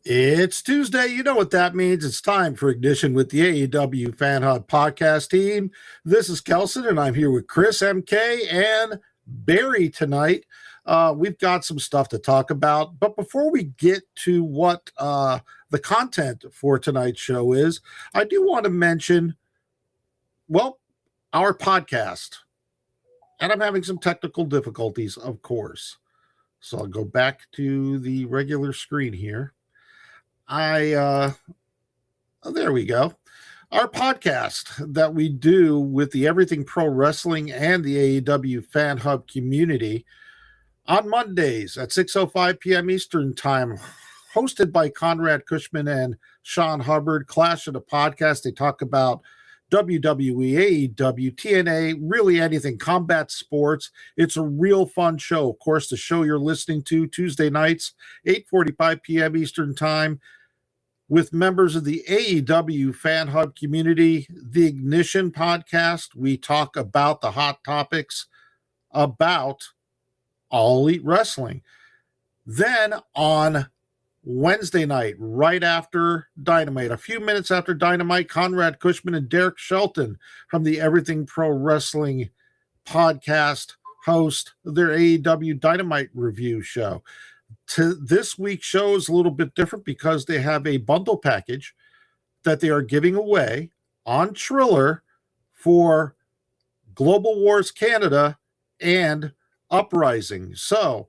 It's Tuesday. You know what that means. It's time for Ignition with the AEW Fan Hub podcast team. This is Kelson, and I'm here with Chris, MK, and Barry tonight. We've got some stuff to talk about. But before we get to what the content for tonight's show is, I do want to mention, our podcast. And I'm having some technical difficulties, of course. So I'll go back to the regular screen here. There we go. Our podcast that we do with the Everything Pro Wrestling and the AEW Fan Hub community on Mondays at 6:05 p.m. Eastern Time, hosted by Conrad Cushman and Sean Hubbard. Clash of the Podcast. They talk about WWE, AEW, TNA, really anything, combat sports. It's a real fun show. Of course, the show you're listening to Tuesday nights, 8:45 p.m. Eastern Time, with members of the AEW Fan Hub community, the Ignition podcast. We talk about the hot topics about All Elite Wrestling. Then on Wednesday night, right after Dynamite, a few minutes after Dynamite, Conrad Cushman and Derek Shelton from the Everything Pro Wrestling podcast host their AEW Dynamite review show. This week's show is a little bit different because they have a bundle package that they are giving away on Triller for Global Wars Canada and Uprising. So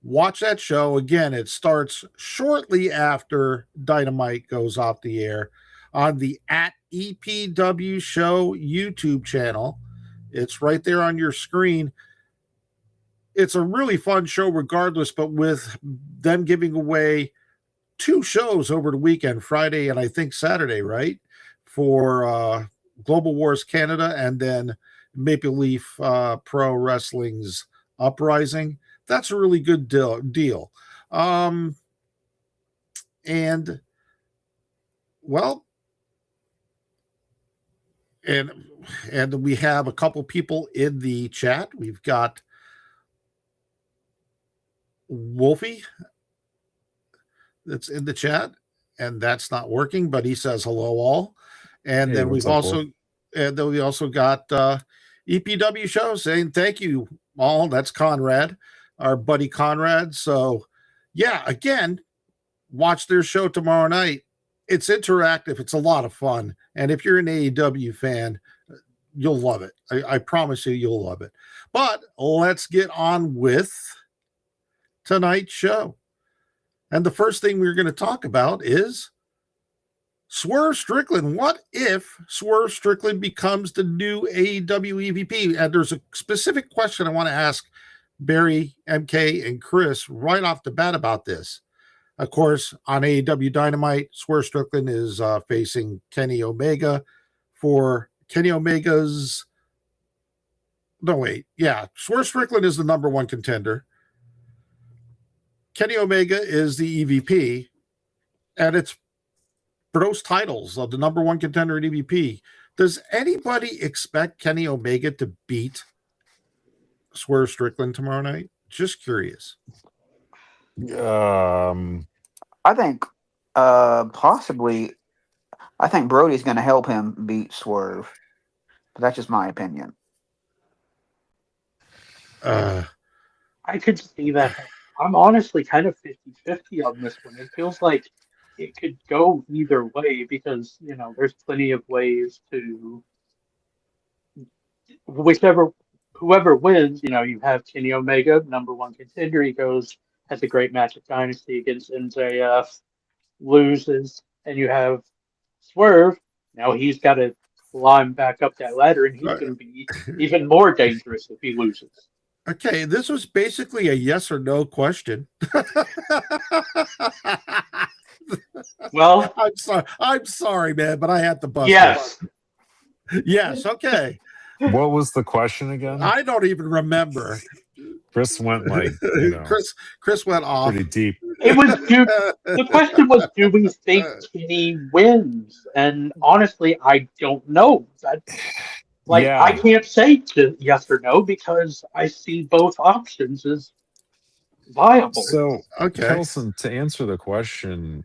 watch that show. Again, it starts shortly after Dynamite goes off the air on the @EPW Show YouTube channel. It's right there on your screen. It's a really fun show regardless, but with them giving away 2 shows over the weekend, Friday and I think Saturday, right? For Global Wars Canada and then Maple Leaf Pro Wrestling's Uprising. That's a really good deal. And we have a couple people in the chat. We've got Wolfie that's in the chat, and that's not working, but he says hello all. And then we also got EPW Show saying thank you all. That's Conrad, our buddy Conrad. So yeah, again, watch their show tomorrow night. It's interactive. It's a lot of fun. And if you're an AEW fan, you'll love it. I promise you'll love it. But let's get on with tonight's show. And the first thing we're going to talk about is Swerve Strickland. What if Swerve Strickland becomes the new AEW EVP? And there's a specific question I want to ask Barry, MK, and Chris right off the bat about this. Of course, on AEW Dynamite, Swerve Strickland is facing Kenny Omega for Kenny Omega's... Swerve Strickland is the number 1 contender. Kenny Omega is the EVP, and it's for those titles of the number 1 contender and EVP. Does anybody expect Kenny Omega to beat Swerve Strickland tomorrow night? Just curious. I think possibly. I think Brody's going to help him beat Swerve, but that's just my opinion. I could see that. I'm honestly kind of 50-50 on this one. It feels like it could go either way because, there's plenty of ways to whoever wins, you have Kenny Omega, number 1 contender. He has a great match at Dynasty against MJF, loses, and you have Swerve. Now he's got to climb back up that ladder, and he's going to be even more dangerous if he loses. Okay, this was basically a yes or no question. Well, I'm sorry, man, but I had to bust. Yes. Yes, okay. What was the question again? I don't even remember. Chris went Chris went off pretty deep. It was the question was, do we think Kenny wins? And honestly, I don't know. I can't say yes or no because I see both options as viable. So, Okay. Kelson, to answer the question,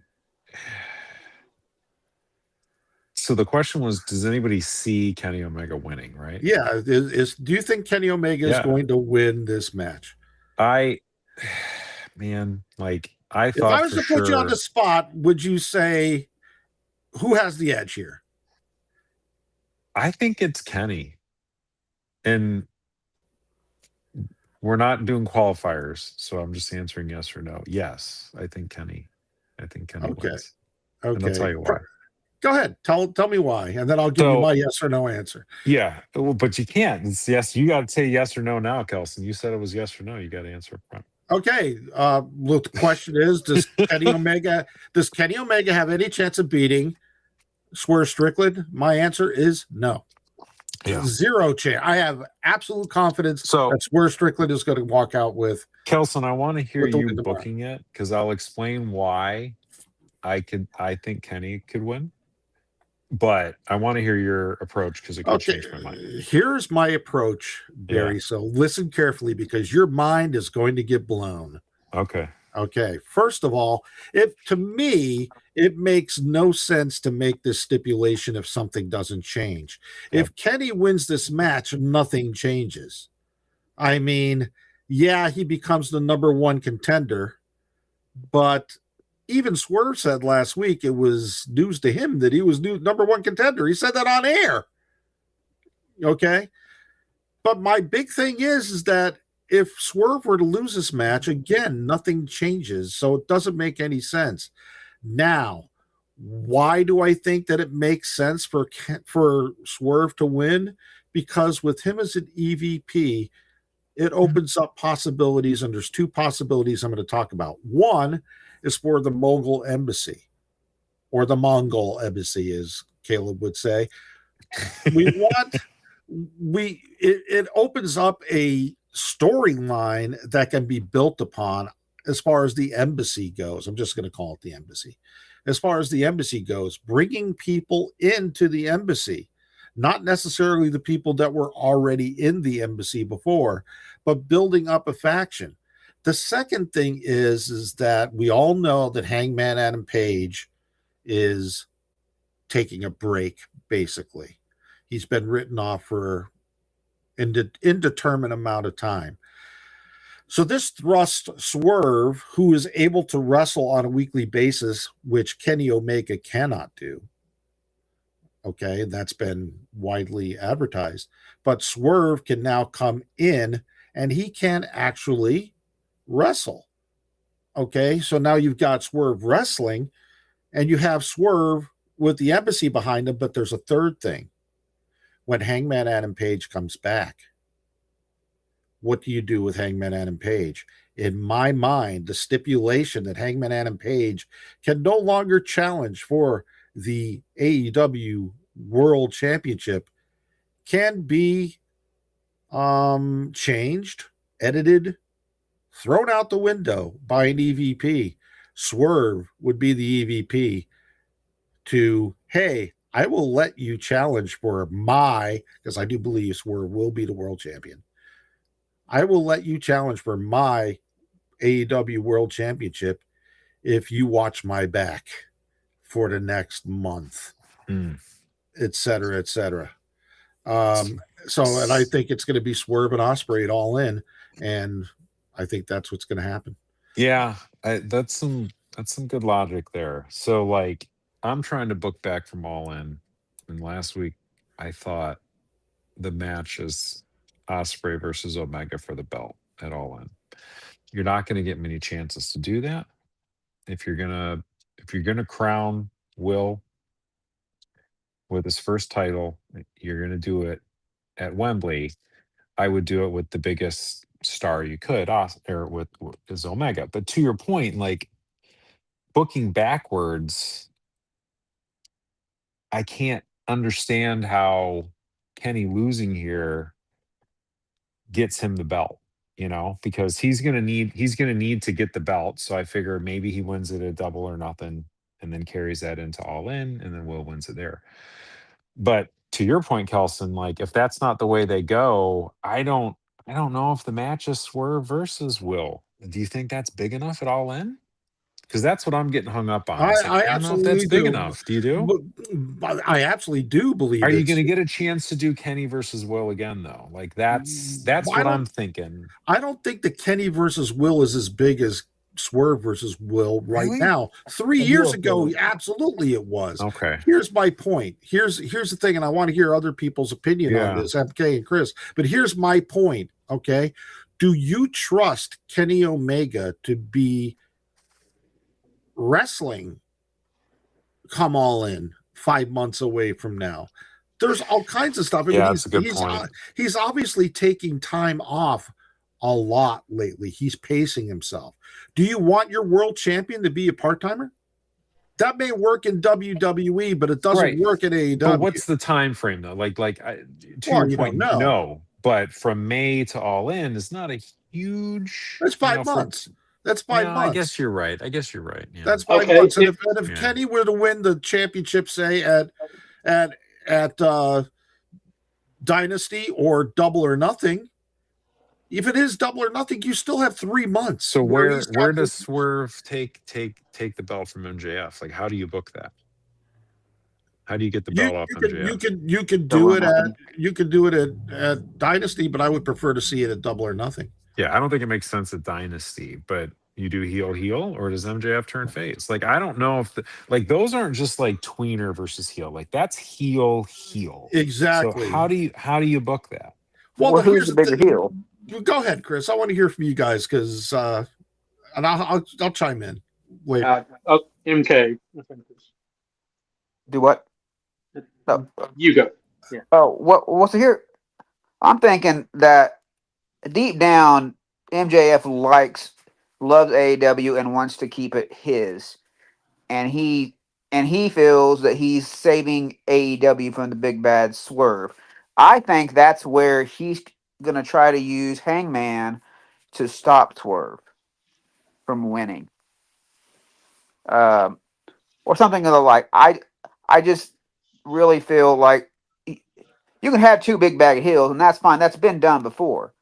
so the question was, does anybody see Kenny Omega winning, right? Yeah. Do you think Kenny Omega is Yeah. going to win this match? Man, like I If I thought was for to put you on the sure. spot, would you say who has the edge here? I think it's Kenny. And we're not doing qualifiers, so I'm just answering yes or no. Yes, I think Kenny. I think Kenny Okay. wins. And I'll Okay. tell you why. Go ahead. Tell me why, and then I'll give you So, my yes or no answer. yeah, well, but you can't. It's yes. You got to say yes or no now, Kelson. You said it was yes or no. You got to answer up front. Okay. Well, the question is, does Kenny Omega have any chance of beating Swerve Strickland? My answer is no. Yeah. Zero chance. I have absolute confidence So, that Swerve Strickland is going to walk out with Kelson, I want to hear the you win tomorrow. booking it because I'll explain why I think Kenny could win. But I want to hear your approach because it could change my mind. Here's my approach, Barry. Yeah. So listen carefully because your mind is going to get blown. Okay. Okay. First of all, to me, it makes no sense to make this stipulation if something doesn't change. Yep. If Kenny wins this match, nothing changes. I mean, yeah, he becomes the number one contender, but even Swerve said last week it was news to him that he was number one contender. He said that on air. Okay. But my big thing is that if Swerve were to lose this match, again, nothing changes. So it doesn't make any sense. Now, why do I think that it makes sense for Swerve to win? Because with him as an EVP, it opens up possibilities, and there's two possibilities I'm going to talk about. One is for the Mogul Embassy, or the Mongol Embassy, as Caleb would say. It opens up a storyline that can be built upon as far as the embassy goes. I'm just going to call it the embassy. As far as the embassy goes, bringing people into the embassy, not necessarily the people that were already in the embassy before, but building up a faction. The second thing is that we all know that Hangman Adam Page is taking a break, basically. He's been written off for an indeterminate amount of time. So this thrusts Swerve, who is able to wrestle on a weekly basis, which Kenny Omega cannot do. Okay, that's been widely advertised. But Swerve can now come in and he can actually wrestle. Okay, so now you've got Swerve wrestling and you have Swerve with the embassy behind him, but there's a third thing. When Hangman Adam Page comes back, what do you do with Hangman Adam Page? In my mind, the stipulation that Hangman Adam Page can no longer challenge for the AEW World Championship can be changed, edited, thrown out the window by an EVP. Swerve would be the EVP to, hey, I will let you challenge for because I do believe Swerve will be the world champion. I will let you challenge for my AEW World Championship if you watch my back for the next month, et cetera, et cetera. And I think it's going to be Swerve and Ospreay at All In, and I think that's what's going to happen. Yeah, that's some good logic there. So, like, I'm trying to book back from All In, and last week I thought the match is Ospreay versus Omega for the belt at All In. You're not going to get many chances to do that. If you're gonna crown Will with his first title, you're gonna do it at Wembley. I would do it with the biggest star you could, or with is Omega. But to your point, like booking backwards, I can't understand how Kenny losing here gets him the belt, because he's gonna need to get the belt. So I figure maybe he wins it at Double or Nothing and then carries that into All In, and then Will wins it there. But to your point, Kelson, like if that's not the way they go, I don't know if the match is Swerve versus Will Do you think that's big enough at All In? Because that's what I'm getting hung up on. I, It's like, I I don't know if that's absolutely big do. enough. Do you do? But I absolutely do believe Are you it's. going to get a chance to do Kenny versus Will again, though? Like that's I what I'm don't. thinking. I don't think the Kenny versus Will is as big as Swerve versus Will right Really? now. 3 I years do ago, agree. absolutely it was. Okay. Here's my point. Here's the thing, and I want to hear other people's opinion on Yeah. this, FK and Chris. But here's my point. Okay, do you trust Kenny Omega to be wrestling come All In 5 months away from now? There's all kinds of stuff. I mean, Yeah, that's a good point. he's obviously taking time off a lot lately. He's pacing himself. Do you want your world champion to be a part-timer? That may work in WWE, but it doesn't Right. work in But AEW. what's the time frame though? To Well, your you point, don't know. no. But from May to All In is not a huge. That's 5 months. That's 5 Yeah, months. I guess you're right. Yeah. That's 5 Okay, months. And if Yeah. Kenny were to win the championship, say at Dynasty or Double or Nothing, if it is Double or Nothing, you still have 3 months. So he's where got does Swerve take the belt from MJF? Like, how do you book that? How do you get the belt off MJF? you can do it at Dynasty, but I would prefer to see it at Double or Nothing. Yeah, I don't think it makes sense at Dynasty, but you do heel, or does MJF turn face? Like, I don't know if those aren't just like tweener versus heel. Like that's heel. Exactly. So how do you book that? Well, who's the bigger heel? Go ahead, Chris. I want to hear from you guys because, and I'll chime in later. MK. Do what? No. You go. Yeah. Oh, what's here? I'm thinking that deep down, MJF loves AEW and wants to keep it his, and he feels that he's saving AEW from the big bad Swerve. I think that's where he's gonna try to use Hangman to stop Swerve from winning, or something of the like. I just really feel like you can have two big bag of heels, and that's fine. That's been done before.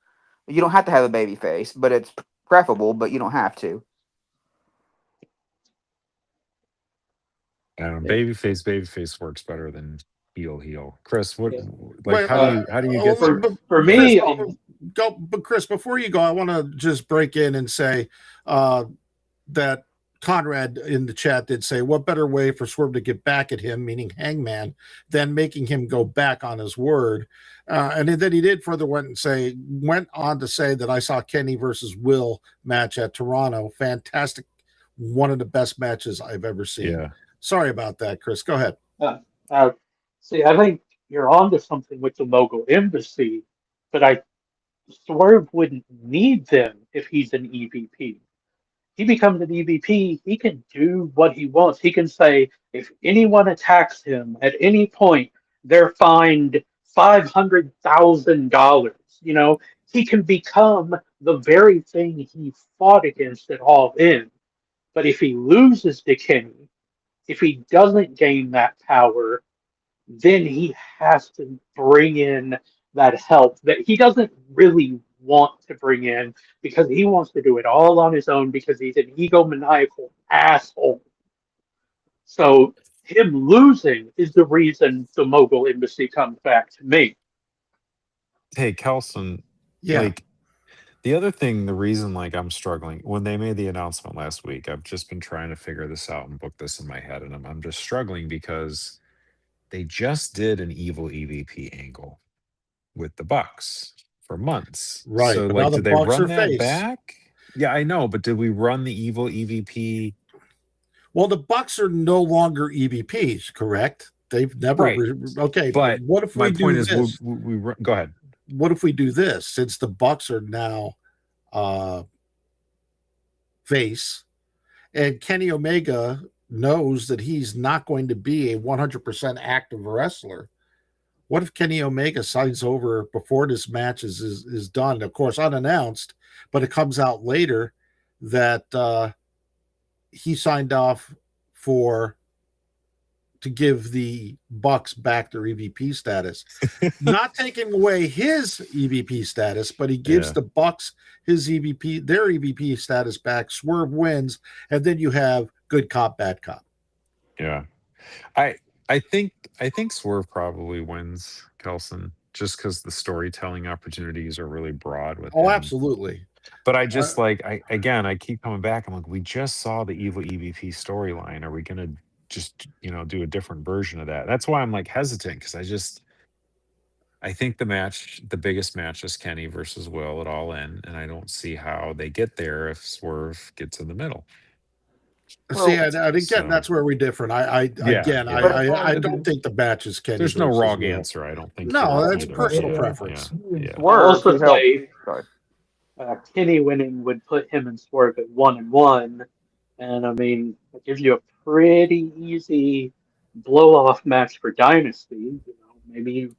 You don't have to have a baby face, but it's preferable, but you don't have to. I don't know. Babyface works better than heel. Chris, what Wait, how do you get for me? But Chris, before you go, I want to just break in and say that Conrad in the chat did say, what better way for Swerve to get back at him, meaning Hangman, than making him go back on his word. And then he did further went on to say that I saw Kenny versus Will match at Toronto. Fantastic. One of the best matches I've ever seen. Yeah. Sorry about that, Chris. Go ahead. See, I think you're onto something with the Mogul Embassy, but Swerve wouldn't need them if he's an EVP. He becomes an EVP, he can do what he wants. He can say, if anyone attacks him at any point, they're fined $500,000. You know, he can become the very thing he fought against at All In. But if he loses to Kenny, if he doesn't gain that power, then he has to bring in that help that he doesn't really want to bring in because he wants to do it all on his own because he's an egomaniacal asshole. So him losing is the reason the Mogul Embassy comes back to me. Hey, Kelson. Yeah. Like the other thing, the reason like I'm struggling when they made the announcement last week, I've just been trying to figure this out and book this in my head, and I'm just struggling because they just did an evil EVP angle with the Bucks for months. Right. So But now like, the did they Bucks run are that face. back? Yeah, I know, but did we run the evil EVP? Well, the Bucks are no longer EVPs, correct? They've never. Right. Okay, But what if my we point do is, this? we go ahead. What if we do this? Since the Bucks are now face, and Kenny Omega knows that he's not going to be a 100% active wrestler. What if Kenny Omega signs over before this match is done? Of course, unannounced, but it comes out later that he signed off for to give the Bucks back their EVP status, not taking away his EVP status, but he gives Yeah. the Bucks their EVP status back. Swerve wins, and then you have good cop, bad cop. Yeah. I think Swerve probably wins, Kelson, just because the storytelling opportunities are really broad with Oh, him. absolutely. But I just I keep coming back. I'm like, we just saw the evil EVP storyline. Are we gonna just do a different version of that? That's why I'm like hesitant, because I think the biggest match is Kenny versus Will at All In, and I don't see how they get there if Swerve gets in the middle. See, Well, and again, So that's where we're different. I don't think the match is Kenny. there's no versus wrong Will. answer. I don't think. No, here that's either. personal Yeah, preference. Yeah. I'll also Swerve help. say Sorry. Kenny winning would put him and Swerve at 1-1, and I mean, it gives you a pretty easy blow-off match for Dynasty. Maybe you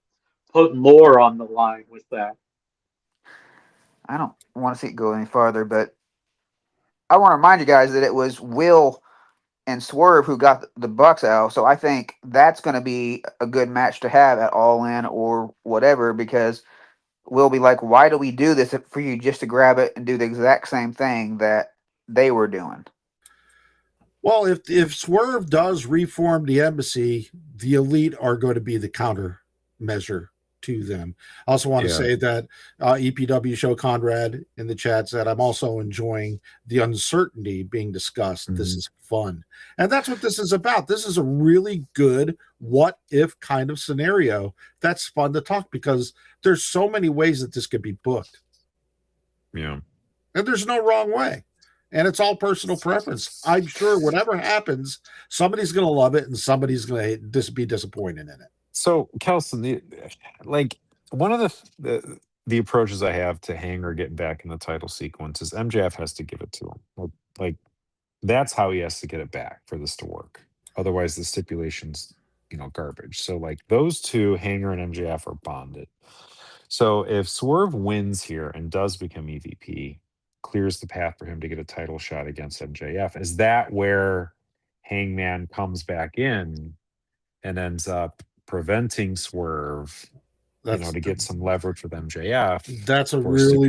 put more on the line with that. I don't want to see it go any farther, but I want to remind you guys that it was Will and Swerve who got the Bucks out. So I think that's going to be a good match to have at All In or whatever, because we'll be like, why do we do this for you just to grab it and do the exact same thing that they were doing? Well, if Swerve does reform the embassy, the Elite are going to be the counter measure to them. I also want to say that EPW show Conrad in the chat said, I'm also enjoying the uncertainty being discussed. Mm-hmm. This is fun. And that's what this is about. This is a really good what if kind of scenario that's fun to talk, because there's so many ways that this could be booked. Yeah. And there's no wrong way. And it's all personal preference. I'm sure whatever happens, somebody's going to love it and somebody's going to be disappointed in it. So, Kelson, one of the approaches I have to Hanger getting back in the title sequence is MJF has to give it to him. Like that's how he has to get it back for this to work. Otherwise, the stipulation's garbage. So, like those two, Hanger and MJF, are bonded. So, if Swerve wins here and does become EVP, clears the path for him to get a title shot against MJF. Is that where Hangman comes back in and ends up preventing Swerve, to get some leverage with MJF? That's a really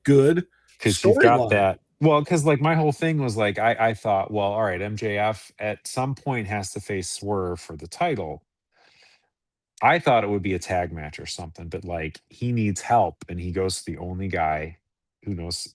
good, because he's got that. Well, because like my whole thing was like I thought, well, all right, MJF at some point has to face Swerve for the title. I thought it would be a tag match or something, but like he needs help, and he goes to the only guy who's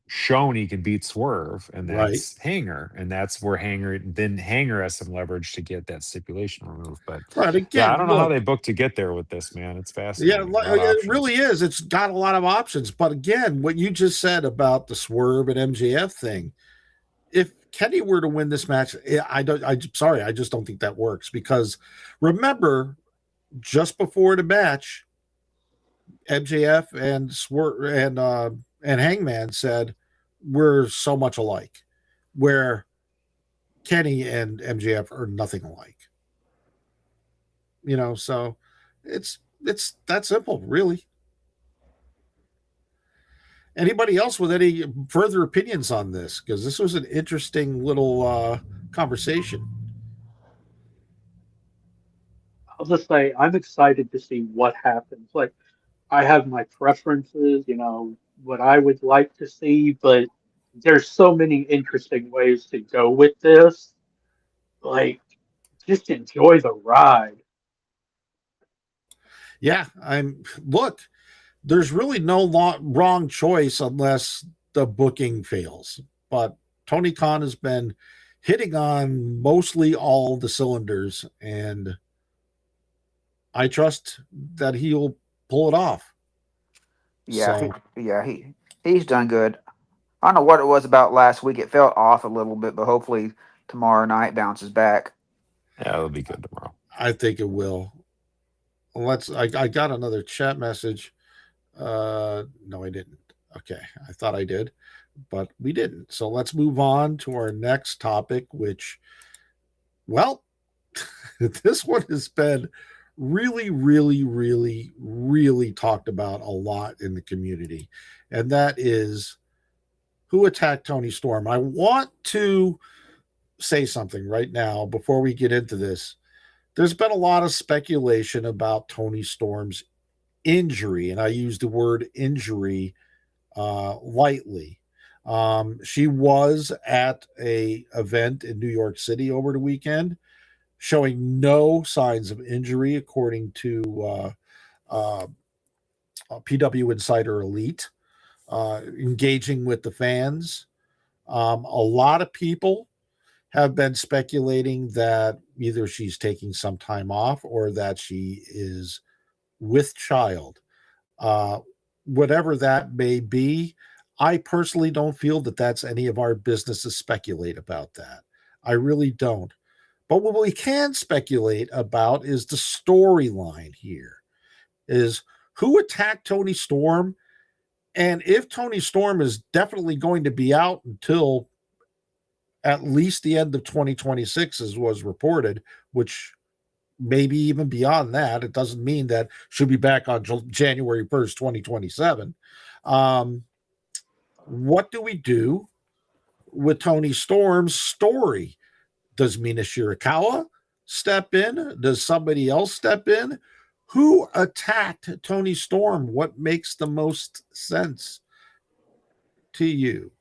shown he can beat Swerve, and that's Hanger, and that's where Hanger has some leverage to get that stipulation removed. But again, I don't know how they booked to get there with this, man. It's fascinating. Yeah, it really is. It's got a lot of options. But again, what you just said about the Swerve and MJF thing, if Kenny were to win this match, I just don't think that works, because remember, just before the match, MJF and Swerve and Hangman said we're so much alike, where Kenny and MJF are nothing alike. So it's that simple, really. Anybody else with any further opinions on this? Because this was an interesting little conversation. I'll just say I'm excited to see what happens. Like, I have my preferences, what I would like to see, but there's so many interesting ways to go with this. Like, just enjoy the ride. Yeah, there's really no wrong choice unless the booking fails. But Tony Khan has been hitting on mostly all the cylinders, and I trust that he'll pull it off. Yeah, he's done good. I don't know what it was about last week. It felt off a little bit, but hopefully tomorrow night bounces back. Yeah, it'll be good tomorrow. I think it will. I got another chat message. No, I didn't. Okay, I thought I did, but we didn't. So let's move on to our next topic, which, well, this one has been really, really, really, really talked about a lot in the community, and that is who attacked Toni Storm. I want to say something right now before we get into this. There's been a lot of speculation about Toni Storm's injury, and I use the word injury lightly. She was at a event in New York City over the weekend, showing no signs of injury, according to PW Insider Elite, engaging with the fans. A lot of people have been speculating that either she's taking some time off or that she is with child. Uh, Whatever that may be, I personally don't feel that that's any of our business to speculate about that. I really don't. But what we can speculate about is the storyline here is who attacked Toni Storm, and if Toni Storm is definitely going to be out until at least the end of 2026, as was reported, which maybe even beyond that. It doesn't mean that she'll be back on January 1st, 2027. What do we do with Toni Storm's story? Does Mina Shirakawa step in? Does somebody else step in? Who attacked Toni Storm? What makes the most sense to you?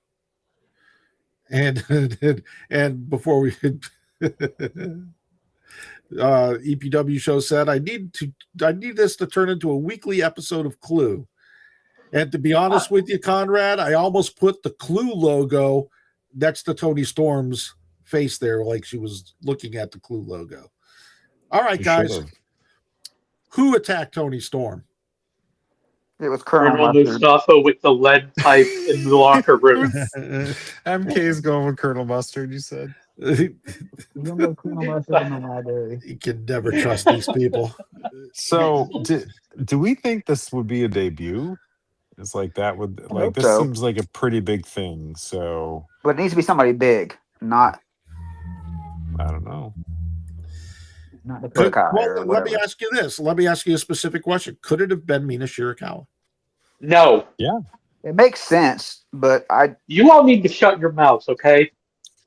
And before we EPW show said, I need this to turn into a weekly episode of Clue. And to be honest with you, Conrad, I almost put the Clue logo next to Toni Storm's face there, like she was looking at the Clue logo. All right, guys. Who attacked Toni Storm? It was Colonel Mustafa with the lead pipe in the locker room. MK's going with Colonel Mustard, you said? You can never trust these people. So, do we think this would be a debut? It's like that would this seems like a pretty big thing. So, but it needs to be somebody big, not. I don't know. Let me ask you this. Let me ask you a specific question. Could it have been Mina Shirakawa? No. Yeah. It makes sense, but you all need to shut your mouths, okay?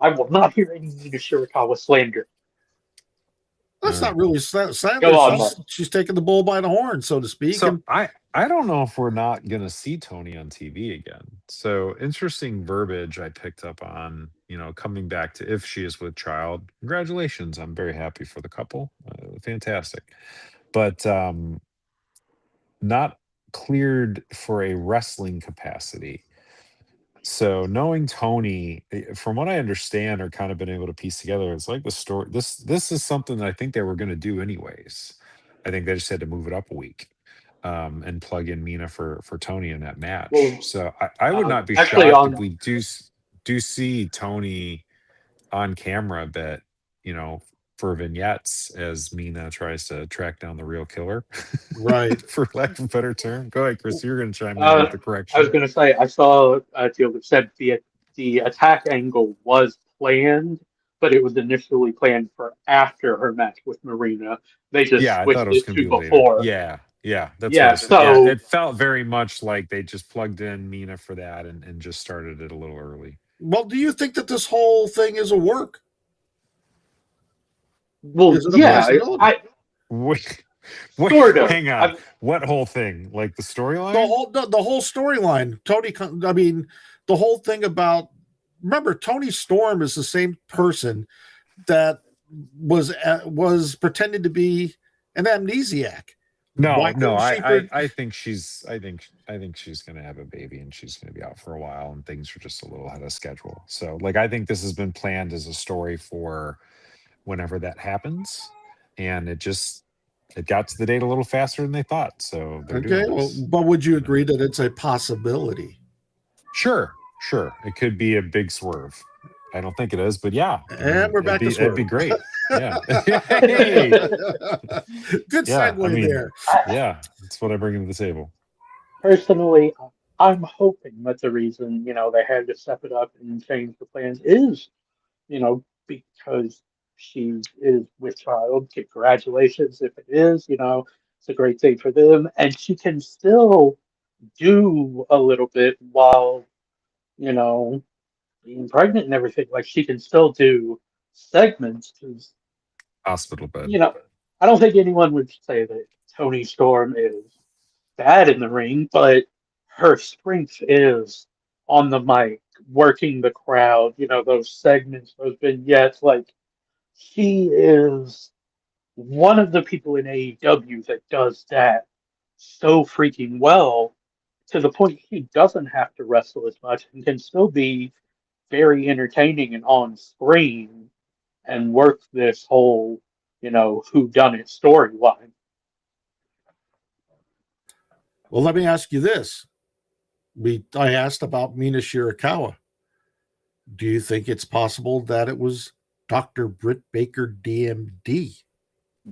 I will not hear any Mina Shirakawa slander. That's not really slander. Go on, she's taking the bull by the horn, so to speak. So I don't know if we're not going to see Toni on TV again. So interesting verbiage I picked up on, coming back to if she is with child. Congratulations. I'm very happy for the couple. Fantastic. But not cleared for a wrestling capacity. So knowing Toni, from what I understand or kind of been able to piece together, it's like the story. This is something that I think they were going to do anyways. I think they just had to move it up a week. And plug in Mina for Toni in that match. Well, so I would not be shocked if we do see Toni on camera a bit, for vignettes as Mina tries to track down the real killer. Right. For lack of a better term. Go ahead, Chris. You're going to chime in with the correction. I was going to say, I saw Field said the attack angle was planned, but it was initially planned for after her match with Marina. They just switched it to before. Yeah, that's it felt very much like they just plugged in Mina for that and just started it a little early. Well, do you think that this whole thing is a work? Well, yeah, sort of. Hang on. What whole thing? Like the storyline? The whole storyline. Toni. I mean, the whole thing about. Remember, Toni Storm is the same person that was pretending to be an amnesiac. No. I think she's going to have a baby and she's going to be out for a while and things are just a little ahead of schedule. So, I think this has been planned as a story for whenever that happens, and it got to the date a little faster than they thought. So, but would you agree that it's a possibility? Sure. It could be a big swerve. I don't think it is, but yeah. And we're back to Swerve. It'd be great. Yeah. Good segue there. Yeah, that's what I bring to the table. Personally, I'm hoping that the reason, they had to step it up and change the plans is, because she is with child. Congratulations if it is, it's a great thing for them. And she can still do a little bit while, being pregnant and everything. Like, she can still do segments because, Hospital bed. you know, I don't think anyone would say that Toni Storm is bad in the ring, but her strength is on the mic, working the crowd, those segments, those vignettes. Like, she is one of the people in AEW that does that so freaking well to the point he doesn't have to wrestle as much and can still be very entertaining and on screen and work this whole, who done it storyline. Well, let me ask you this. I asked about Mina Shirakawa. Do you think it's possible that it was Dr. Britt Baker, DMD?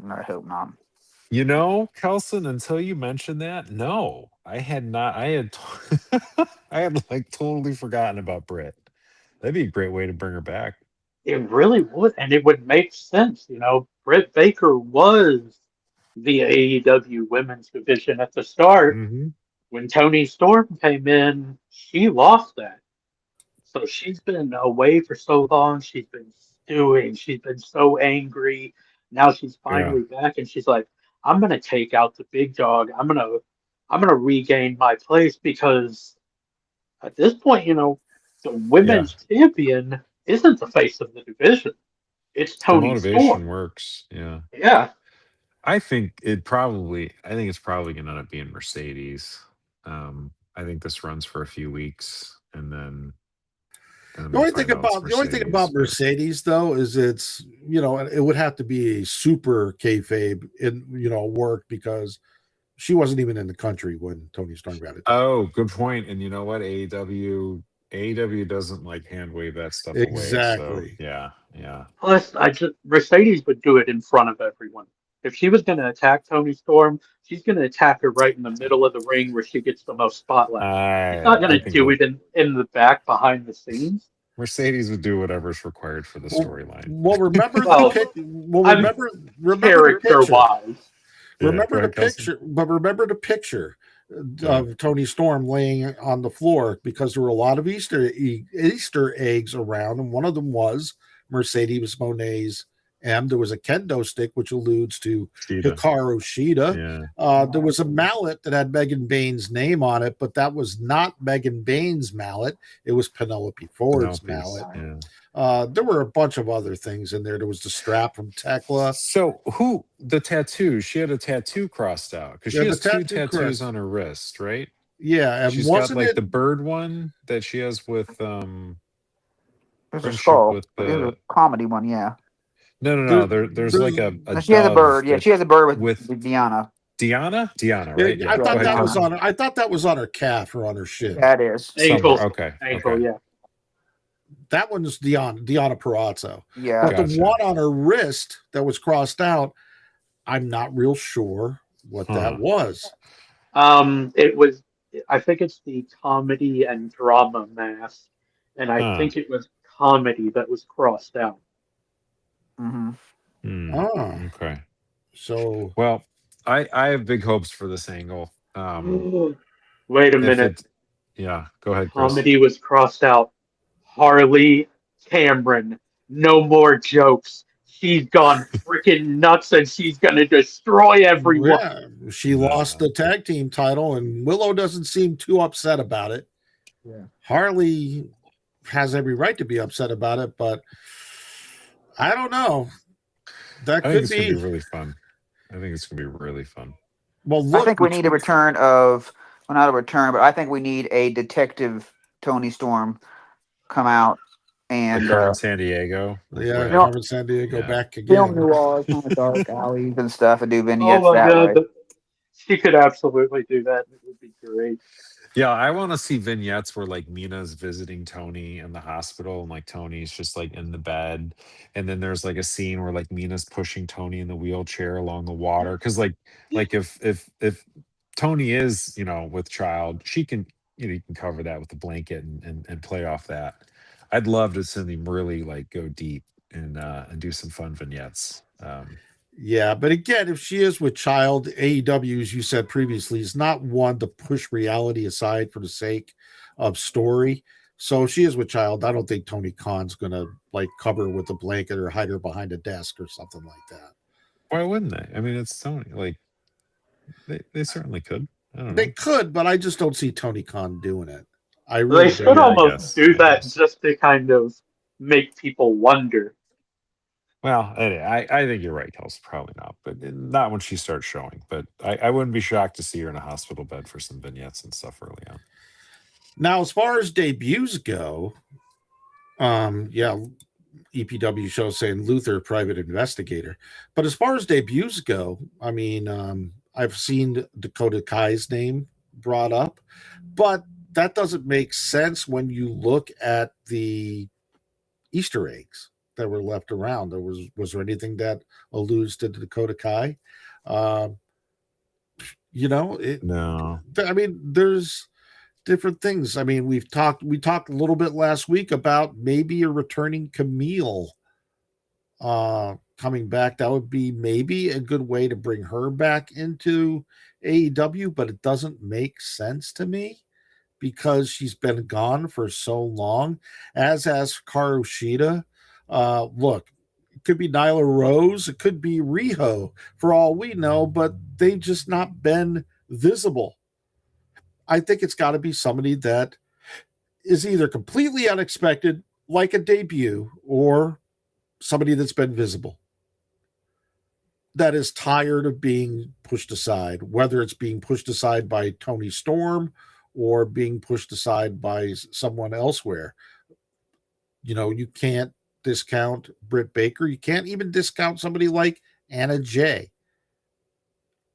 I hope not. Kelson, until you mentioned that, no, I had not. I had, I had like totally forgotten about Britt. That'd be a great way to bring her back. It really would, and it would make sense. Britt Baker was the AEW women's division at the start. Mm-hmm. When Toni Storm came in, she lost that. So she's been away for so long. She's been stewing. She's been so angry. Now she's finally back, and she's like, "I'm gonna take out the big dog. I'm gonna regain my place because at this point, the women's champion isn't the face of the division. It's The Toni motivation Storm." works. Yeah. Yeah. I think it's probably going to end up being Mercedes. I think this runs for a few weeks and then The only thing about Mercedes, though, is it's, it would have to be a super kayfabe work because she wasn't even in the country when Toni Storm got it. Oh, good point. And you know what? AEW doesn't like hand wave that stuff Exactly. away. So, yeah. Plus, Mercedes would do it in front of everyone. If she was going to attack Toni Storm, she's going to attack her right in the middle of the ring where she gets the most spotlight. She's not going to do it in the back behind the scenes. Mercedes would do whatever's required for the storyline. Well, remember character-wise. Remember the picture of Toni Storm laying on the floor because there were a lot of Easter eggs around, and one of them was Mercedes Mone's M. There was a kendo stick, which alludes to Hikaru Shida. Yeah. There was a mallet that had Megan Bain's name on it, but that was not Megan Bain's mallet. It was Penelope Ford's mallet. Yeah. There were a bunch of other things in there. There was the strap from Tekla. So the tattoo? She had a tattoo crossed out because she has two tattoos on her wrist, right? Yeah, and she's got like the bird one that she has with There's a skull. With there's a comedy one, yeah. No. There's like a she has a bird. Yeah, she has a bird with Diana. Diana, right? Yeah, I thought that was on her. I thought that was on her calf or on her shin. That is ankle. Okay. Yeah. That one's Diana Perazzo. Yeah. But the one on her wrist that was crossed out, I'm not real sure what that was. It was. I think it's the comedy and drama mask, and I think it was comedy that was crossed out. Mm-hmm. Okay. So, well, I have big hopes for this angle. Wait a minute. Yeah, go ahead, Chris. Comedy was crossed out. Harley Cameron, no more jokes. She's gone freaking nuts and she's going to destroy everyone. Yeah, she lost the tag team title and Willow doesn't seem too upset about it. Yeah. Harley has every right to be upset about it, but I don't know. I think it's going to be really fun. I think it's going to be really fun. Well, look, I think we need a return of, well, not a return, but I think we need a detective Toni Storm come out and Carmen San Diego. Yeah, Carmen San Diego back again. Film noir, kind of dark alleys and stuff, and do vignettes oh my that God. way. She could absolutely do that. It would be great. Yeah, I want to see vignettes where like Mina's visiting Toni in the hospital and like Toni's just like in the bed. And then there's like a scene where like Mina's pushing Toni in the wheelchair along the water. Cause like if Toni is, with child, she can, you can cover that with a blanket and play off that. I'd love to see them really like go deep and do some fun vignettes. Yeah, but again, if she is with child, AEW, as you said previously, is not one to push reality aside for the sake of story. So if she is with child, I don't think Tony Khan's gonna like cover her with a blanket or hide her behind a desk or something like that. Why wouldn't they? I mean, it's Tony. Like they certainly could. I don't They know. could, but I just don't see Tony Khan doing it. I They really should don't. Yeah, I almost guess. do I that guess. just to kind of make people wonder. Well, I think you're right, Kels. Probably not, but not when she starts showing. But I wouldn't be shocked to see her in a hospital bed for some vignettes and stuff early on. Now, as far as debuts go, yeah, EPW show saying Luther, private investigator. But as far as debuts go, I mean, I've seen Dakota Kai's name brought up, but that doesn't make sense when you look at the Easter eggs that were left around. Was there anything that alludes to Dakota Kai? No. I mean, there's different things. I mean, we talked a little bit last week about maybe a returning Camille coming back. That would be maybe a good way to bring her back into AEW, but it doesn't make sense to me because she's been gone for so long, as has Hikaru Shida. Look, it could be Nyla Rose, it could be Riho for all we know, but they've just not been visible. I think it's got to be somebody that is either completely unexpected, like a debut, or somebody that's been visible, that is tired of being pushed aside, whether it's being pushed aside by Toni Storm or being pushed aside by someone elsewhere. You can't discount Britt Baker. You can't even discount somebody like Anna Jay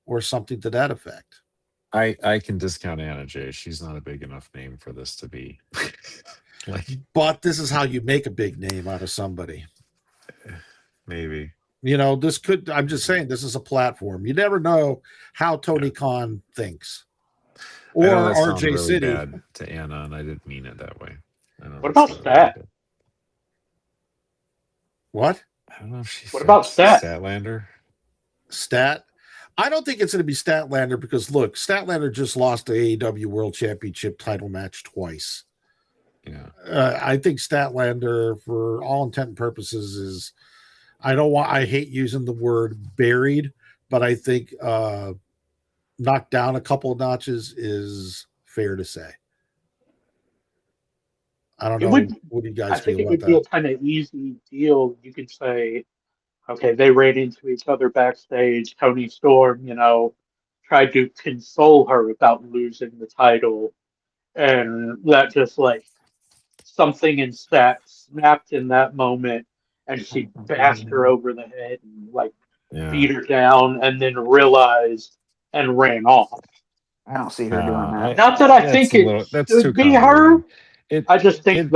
or something to that effect. I can discount Anna Jay. She's not a big enough name for this to be like. But this is how you make a big name out of somebody. Maybe. This could, I'm just saying, this is a platform. You never know how Tony Khan thinks. Or I know that sounds RJ really City. bad to Anna, and I didn't mean it that way. I know What that about sounded Stat? good. What? I don't know if she What about Stat? Statlander? Stat? I don't think it's going to be Statlander because, look, Statlander just lost the AEW World Championship title match twice. Yeah. I think Statlander, for all intent and purposes, is, I hate using the word buried, but I think knocked down a couple of notches is fair to say. I don't know. What do you guys I think feel it would about be a that? kind of easy deal. You could say, okay, they ran into each other backstage. Toni Storm, tried to console her about losing the title, and that just like something in Stat snapped in that moment, and she bashed her over the head and like beat her down, and then realized and ran off. I don't see her doing that. Not that I think it That's too should be her. convoluted. I just think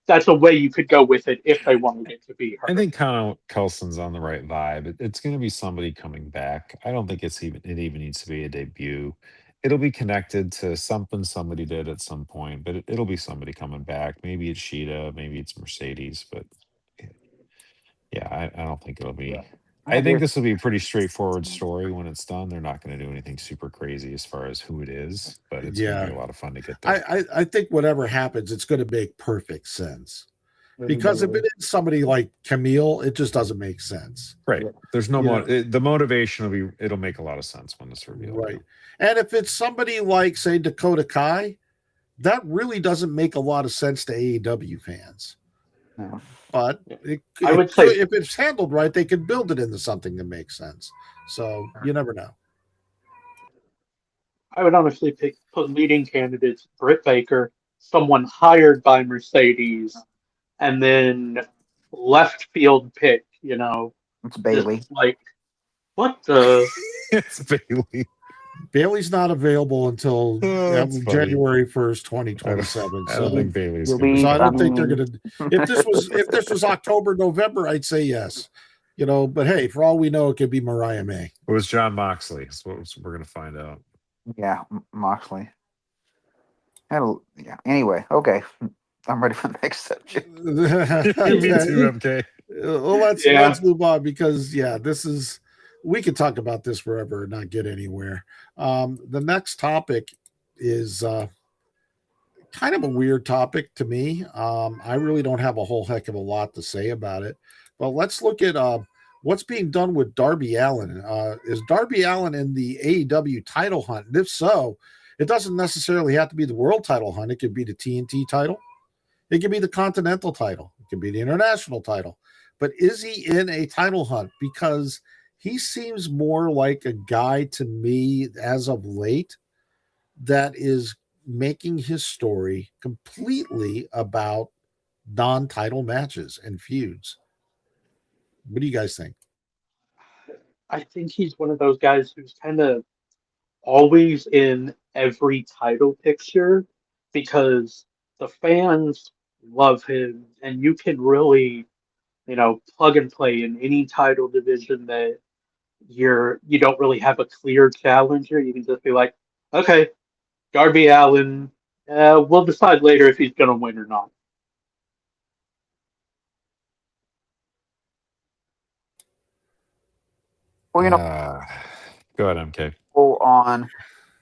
that's a way you could go with it if they wanted it to be her. I think Kelson's on the right vibe. It's going to be somebody coming back. I don't think it even needs to be a debut. It'll be connected to something somebody did at some point, but it'll be somebody coming back. Maybe it's Sheeta, maybe it's Mercedes, but yeah, I don't think it'll be. Yeah. I think this will be a pretty straightforward story when it's done. They're not going to do anything super crazy as far as who it is, but it's going to be a lot of fun to get there. I think whatever happens, it's going to make perfect sense. Because if it is somebody like Camille, it just doesn't make sense. Right. There's no the motivation it'll make a lot of sense when it's revealed. Right. And if it's somebody like, say, Dakota Kai, that really doesn't make a lot of sense to AEW fans. No. But I would say if it's handled right, they could build it into something that makes sense. So you never know. I would honestly put leading candidates Britt Baker, someone hired by Mercedes, and then left field pick, It's Bailey. Like, what the? It's Bailey. Bailey's not available until January 1st, 2027. I don't think Bailey's so I don't think they're gonna if this was October, November, I'd say yes. But hey, for all we know, it could be Mariah May. It was John Moxley. That's what we're gonna find out. Yeah, Moxley. Anyway, okay. I'm ready for the next subject. Me too, MK. Well, let's move on because this is, we could talk about this forever and not get anywhere. The next topic is kind of a weird topic to me. I really don't have a whole heck of a lot to say about it. But let's look at what's being done with Darby Allin. Is Darby Allin in the AEW title hunt? And if so, it doesn't necessarily have to be the world title hunt. It could be the TNT title. It could be the Continental title. It could be the International title. But is he in a title hunt? Because he seems more like a guy to me as of late that is making his story completely about non-title matches and feuds. What do you guys think? I think he's one of those guys who's kind of always in every title picture because the fans love him, and you can really, plug and play in any title division that you don't really have a clear challenger. You can just be like, okay, Darby Allin, we'll decide later if he's going to win or not. Well, Go ahead, MK.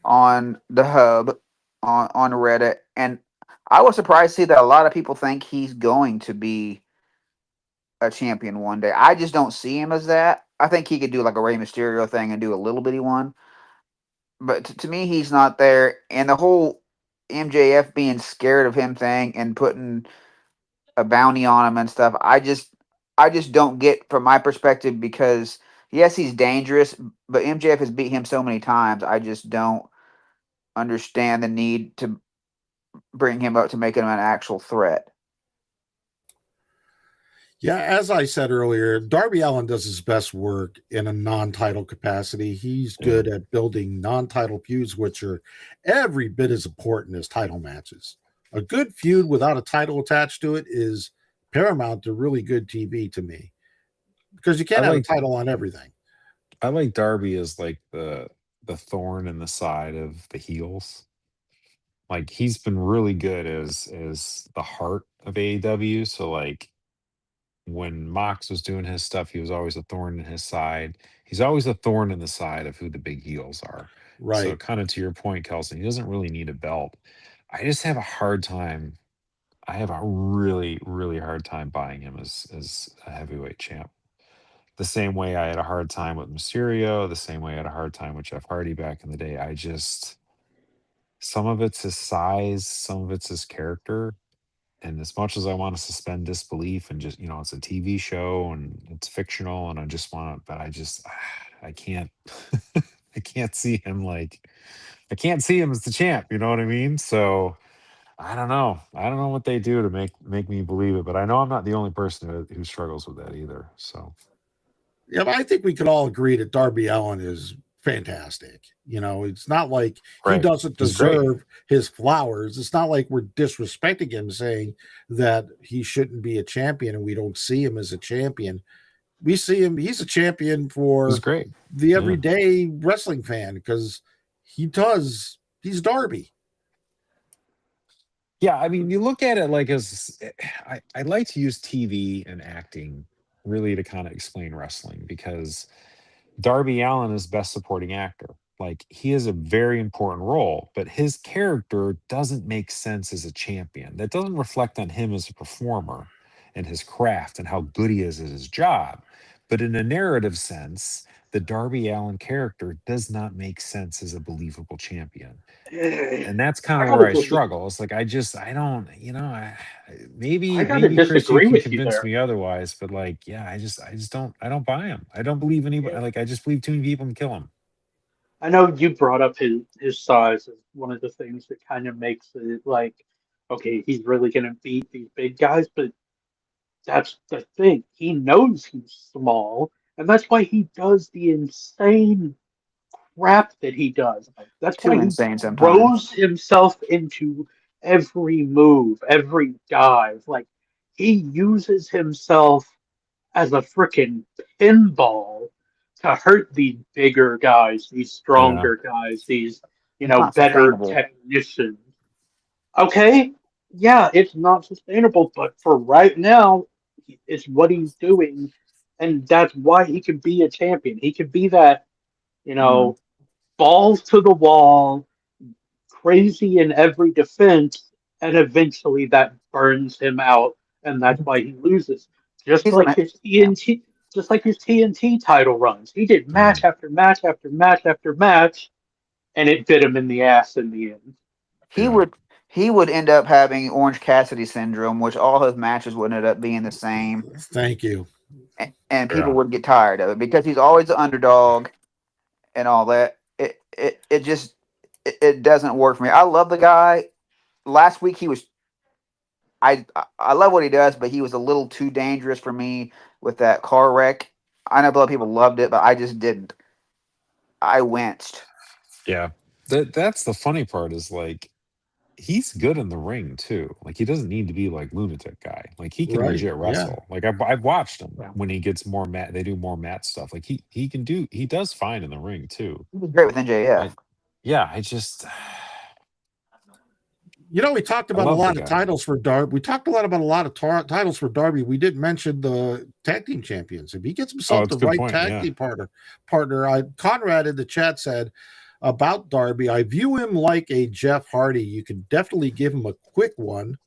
on the hub on Reddit, and I was surprised to see that a lot of people think he's going to be a champion one day. I just don't see him as that. I think he could do like a Rey Mysterio thing and do a little bitty one, but to me, he's not there. And the whole MJF being scared of him thing and putting a bounty on him and stuff, I just don't get from my perspective because yes, he's dangerous, but MJF has beat him so many times. I just don't understand the need to bring him up to make him an actual threat. Yeah, as I said earlier, Darby Allin does his best work in a non-title capacity. He's good at building non-title feuds, which are every bit as important as title matches. A good feud without a title attached to it is paramount to really good TV to me, because you can't have a title on everything. I like Darby as like the thorn in the side of the heels. Like he's been really good as the heart of AEW. So like when Mox was doing his stuff, he was always a thorn in his side. He's always a thorn in the side of who the big heels are. Right. So kind of to your point, Kelson, he doesn't really need a belt. I just have a hard time. I have a really, really hard time buying him as a heavyweight champ. The same way I had a hard time with Mysterio, the same way I had a hard time with Jeff Hardy back in the day. Some of it's his size, some of it's his character. And as much as I want to suspend disbelief and just, it's a TV show and it's fictional and I just want to, but I can't, I can't see him I can't see him as the champ. You know what I mean? So I don't know. I don't know what they do to make me believe it, but I know I'm not the only person who struggles with that either. So. Yeah, but I think we could all agree that Darby Allin is fantastic. It's not like he doesn't deserve his flowers. It's not like we're disrespecting him saying that he shouldn't be a champion and we don't see him as a champion. We see him, he's a champion for the everyday wrestling fan because he's Darby. Yeah, I mean, you look at it like I like to use TV and acting really to kind of explain wrestling because Darby Allin is best supporting actor. Like he has a very important role, but his character doesn't make sense as a champion. That doesn't reflect on him as a performer and his craft and how good he is at his job. But in a narrative sense, the Darby Allin character does not make sense as a believable champion. And that's kind of where I struggle. It's like I don't, maybe Chris, you can convince me otherwise, but like, yeah, I don't buy him. I don't believe anybody. Like, I just believe too many people can kill him. I know you brought up his size as one of the things that kind of makes it like, okay, he's really going to beat these big guys, but that's the thing. He knows he's small, and that's why he does the insane crap that he does. That's why he throws himself into every move, every dive. Like he uses himself as a freaking pinball to hurt these bigger guys, these stronger guys, these better technicians. Okay, yeah, it's not sustainable, but for right now, it's what he's doing, and that's why he can be a champion. He can be that, balls to the wall, crazy in every defense, and eventually that burns him out, and that's why he loses. Just He's like gonna, his TNT, just like his TNT title runs, he did match after match after match after match, and it bit him in the ass in the end. he Yeah. would he would end up having Orange Cassidy syndrome, which all his matches would end up being the same, Thank you. and people Yeah. would get tired of it because he's always the underdog and all that. It just it doesn't work for me. I love the guy. Last week he was I love what he does, but he was a little too dangerous for me with that car wreck. I know a lot of people loved it, but I just didn't. I winced. Yeah. That's the funny part is like he's good in the ring too. Like he doesn't need to be like lunatic guy. Like he can Right. legit Yeah. wrestle. Like I've watched him Yeah. when he gets more mat. They do more mat stuff. Like he does fine in the ring too. He was great with NJF. I just We talked I about a love the lot of guy. titles for Darby. We talked about a lot of titles for Darby. We didn't mention the tag team champions. If he gets himself it's the a good right point, tag yeah. team partner, Conrad in the chat said about Darby, I view him like a Jeff Hardy. You can definitely give him a quick one.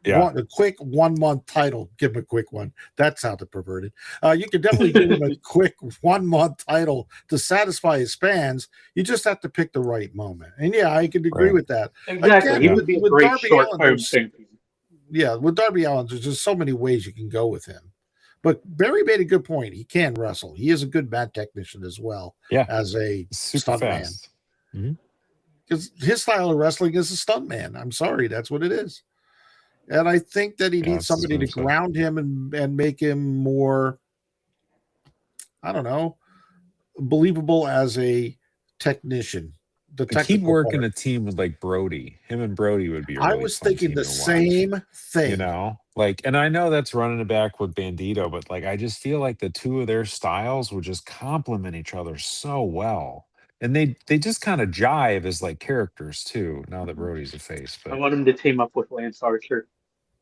Yeah. A quick 1 month title. Give him a quick one. That sounded perverted. You can definitely give him a quick 1 month title to satisfy his fans. You just have to pick the right moment. And yeah, I can agree Right. with that. Exactly, Again, he would be a with great Darby short-term Allin, champion. yeah, with Darby Allin, there's just so many ways you can go with him. But Barry made a good point. He can wrestle. He is a good mat technician as well. Yeah. As a Super stuntman. fast. Because his style of wrestling is a stuntman. I'm sorry, that's what it is. And I think that he Yeah, needs that's somebody to his move set. ground him and make him more, I don't know, believable as a technician. The Like he'd technical work part. in a team with like Brody. Him and Brody would be a I really was fun thinking team the to watch. same thing. You know, like, and I know that's running it back with Bandito, but like, I just feel like the two of their styles would just complement each other so well, and they just kind of jive as like characters too. Now that Brody's a face, I but want him to team up with Lance Archer,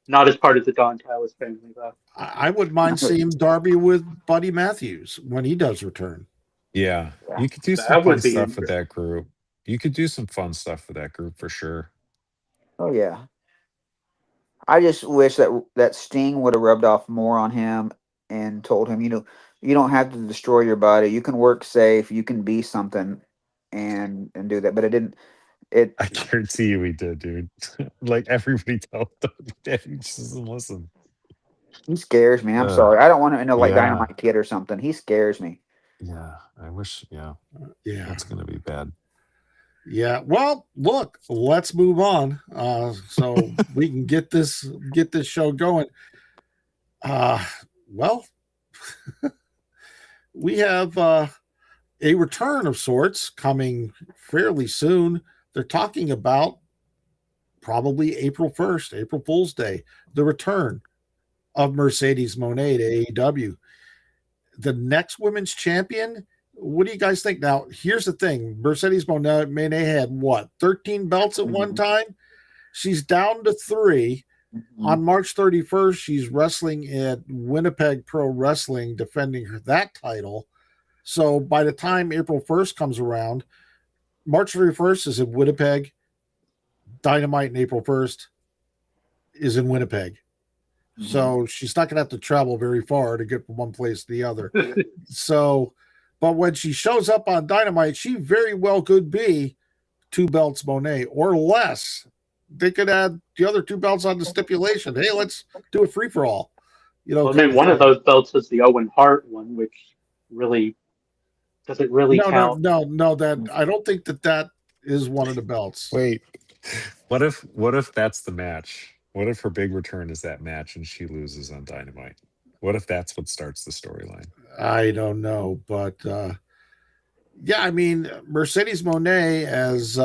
not as part of the Don Callis family, though. I wouldn't mind seeing Darby with Buddy Matthews when he does return. yeah, Yeah. you could do some That fun would be stuff with interesting. that group. You could do some fun stuff with that group for sure. Oh yeah. I just wish that Sting would have rubbed off more on him and told him, you don't have to destroy your body. You can work safe. You can be something, and do that. But it didn't. It I guarantee you he did, dude. Like everybody told him, he just doesn't listen. he scares me. I'm Uh, sorry. I don't want to end up like yeah. Dynamite Kid or something. He scares me. Yeah, I wish. Yeah, Yeah. that's gonna be bad. Yeah. Well, look, let's move on. So we can get this show going. Well, we have a return of sorts coming fairly soon. They're talking about probably April 1st, April Fool's Day, the return of Mercedes Mone to AEW. The next women's champion. What do you guys think? Now, here's the thing. Mercedes Mone had what, 13 belts at one time? She's down to 3. On March 31st, she's wrestling at Winnipeg Pro Wrestling, defending that title. So by the time April 1st comes around, March 31st is in Winnipeg. Dynamite in April 1st is in Winnipeg. So she's not going to have to travel very far to get from one place to the other. So, but when she shows up on Dynamite, she very well could be 2 belts Monet or less. They could add the other 2 belts on the stipulation. Hey, let's do a free for all. Well, I mean, one of those belts is the Owen Hart one, which really does it really count? No. That I don't think that is one of the belts. Wait, what if that's the match? What if her big return is that match and she loses on Dynamite? What if that's what starts the storyline? I don't know, but yeah, I mean, Mercedes Mone has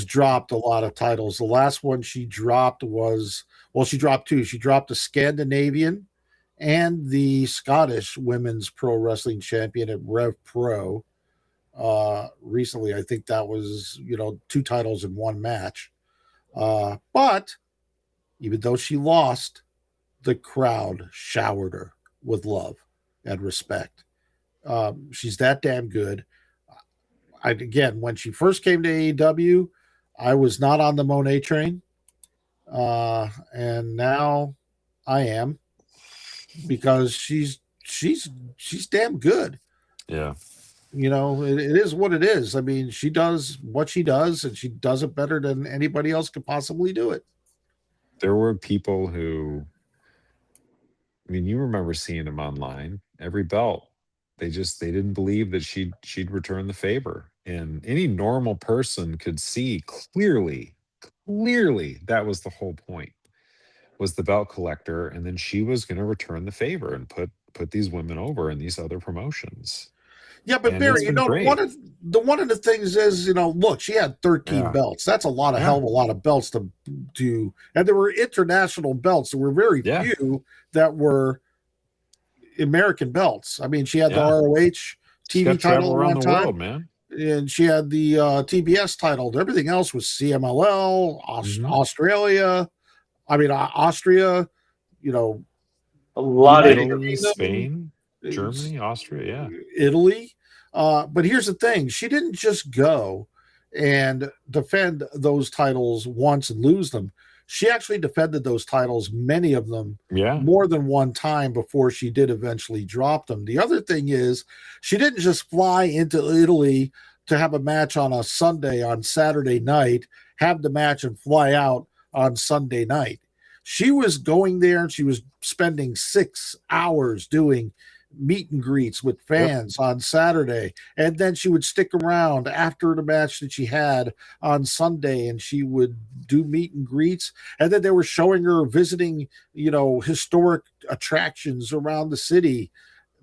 dropped a lot of titles. The last one she dropped she dropped 2. She dropped the Scandinavian and the Scottish Women's Pro Wrestling Champion at Rev Pro. Recently, I think that was 2 titles in one match. But even though she lost, the crowd showered her with love and respect. She's that damn good. Again, when she first came to AEW, I was not on the Monet train. And now I am, because she's damn good. Yeah. It is what it is. I mean, she does what she does, and she does it better than anybody else could possibly do it. There were people who, I mean, you remember seeing them online. Every belt, they didn't believe that she'd return the favor. And any normal person could see clearly that was the whole point, was the belt collector, and then she was going to return the favor and put these women over in these other promotions. Yeah, but And it's Barry, been great. one of the things is, look, she had 13 Yeah. belts. That's a lot of Yeah. hell of a lot of belts to do. And there were international belts. There were very Yeah. few that were American belts. I mean, she had the Yeah. ROH She's got TV to travel title at around one the time, world, man. and she had the TBS title. Everything else was CMLL, Australia. I mean, Austria, A lot of Italy, Spain, Germany, Austria, Italy. But here's the thing: she didn't just go and defend those titles once and lose them. She actually defended those titles, many of them, yeah. more than one time before she did eventually drop them. The other thing is, she didn't just fly into Italy to have a match on a Sunday on Saturday night, have the match and fly out on Sunday night. She was going there and she was spending 6 hours doing meet and greets with fans on Saturday, and then she would stick around after the match that she had on Sunday, and she would do meet and greets, and then they were showing her visiting historic attractions around the city.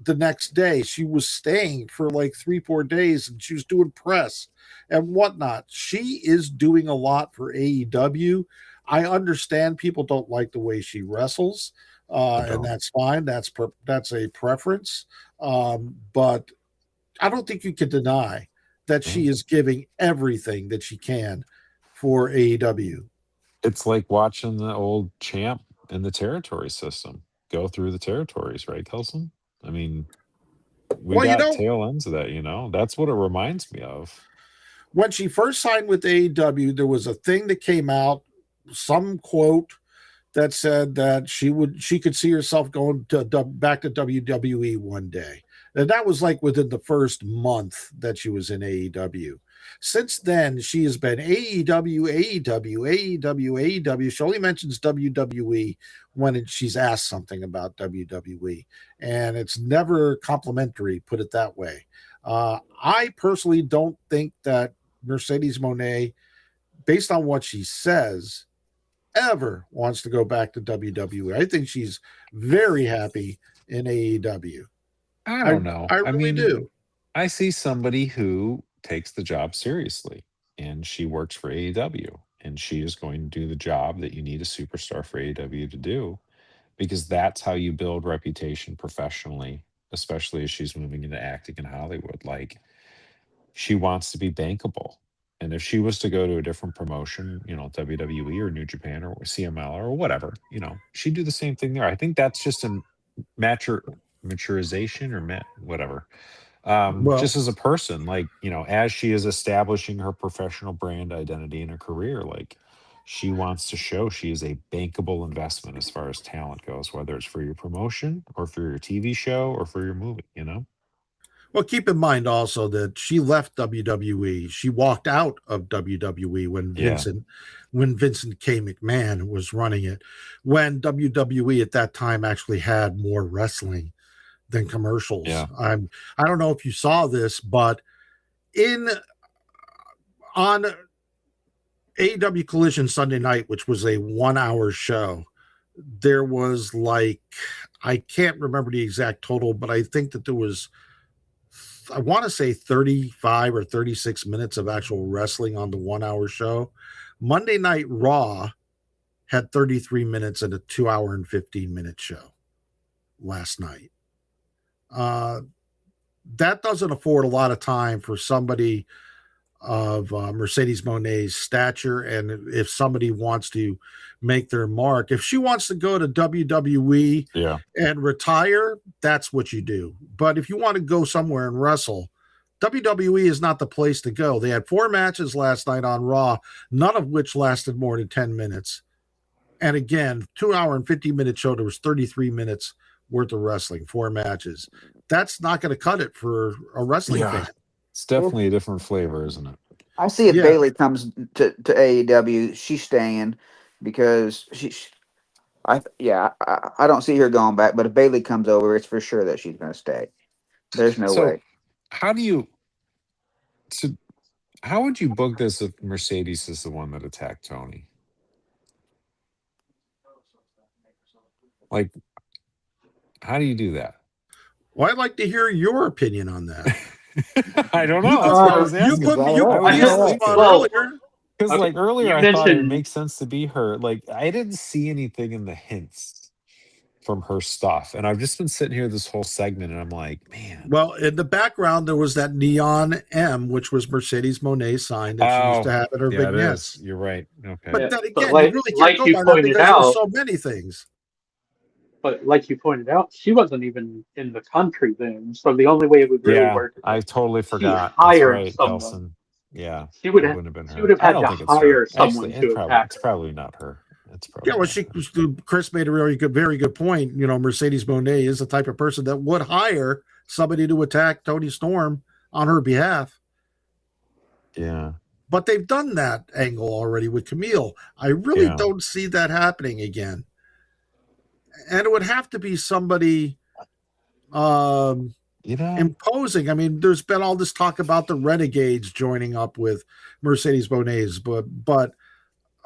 The next day she was staying for like 3-4 days, and she was doing press and whatnot. She is doing a lot for AEW. I understand people don't like the way she wrestles, and that's fine. That's a preference. But I don't think you can deny that she is giving everything that she can for AEW. It's like watching the old champ in the territory system go through the territories, right, Kelson? I mean, we got tail ends of that, That's what it reminds me of. When she first signed with AEW, there was a thing that came out, some quote that said that she could see herself going back to WWE one day. And that was like within the first month that she was in AEW. Since then, she has been AEW, AEW, AEW, AEW. She only mentions WWE when she's asked something about WWE. And it's never complimentary, put it that way. I personally don't think that Mercedes Mone, based on what she says, ever wants to go back to WWE. I think she's very happy in AEW. I don't know. I really do. I see somebody who takes the job seriously, and she works for AEW, and she is going to do the job that you need a superstar for AEW to do, because that's how you build reputation professionally, especially as she's moving into acting in Hollywood. Like, she wants to be bankable. And if she was to go to a different promotion, WWE or New Japan or CML or whatever, she'd do the same thing there. I think that's just a maturization or whatever. Just as a person, like, as she is establishing her professional brand identity in her career, like, she wants to show she is a bankable investment as far as talent goes, whether it's for your promotion or for your TV show or for your movie, Well, keep in mind also that she left WWE. She walked out of WWE when Vincent K. McMahon was running it, when WWE at that time actually had more wrestling than commercials. Yeah. I don't know if you saw this, but on AEW Collision Sunday night, which was a 1-hour show, there was I can't remember the exact total, but I think that there was, I want to say 35 or 36 minutes of actual wrestling on the 1-hour show. Monday Night Raw had 33 minutes and a 2-hour and 15-minute show last night. That doesn't afford a lot of time for somebody of Mercedes Mone's stature. And if somebody wants to make their mark, if she wants to go to WWE and retire, that's what you do. But if you want to go somewhere and wrestle, WWE is not the place to go. They had 4 matches last night on Raw, none of which lasted more than 10 minutes. And again, 2 hour and 50-minute show. There was 33 minutes worth of wrestling, 4 matches. That's not going to cut it for a wrestling fan. It's definitely a different flavor, isn't it? I see if Yeah. Bailey comes to AEW, she's staying because I don't see her going back. But if Bailey comes over, it's for sure that she's going to stay. There's no So way. how would you book this if Mercedes is the one that attacked Tony? Like, how do you do that? Well, I'd like to hear your opinion on that. I don't You know. That's what I was you asking. put me I on was the just spot well, earlier. Because Okay, like earlier, you I thought it mentioned- makes sense to be her. Like I didn't see anything in the hints from her stuff, and I've just been sitting here this whole segment, and I'm like, man. Well, in the background, there was that neon M, which was Mercedes Mone's sign that she used to have at her yeah, it vignettes. is. You're right. Okay. But Yeah, then but again, like- you really can't like go you by that pointed because there's out- so many things. But like you pointed out, she wasn't even in the country then. So the only way it would really Yeah, work is I totally forgot. That's hired right, someone. Kelson. Yeah, she would it have wouldn't have been she her. would have I had don't to think it's her. hire someone Actually, to attack it's her. probably not her. It's probably Yeah, well, not her. Chris made a very good point. You know, Mercedes Monet is the type of person that would hire somebody to attack Toni Storm on her behalf. Yeah. But they've done that angle already with Camille. I really Yeah. don't see that happening again. And it would have to be somebody imposing. I mean, there's been all this talk about the Renegades joining up with Mercedes Moné's, but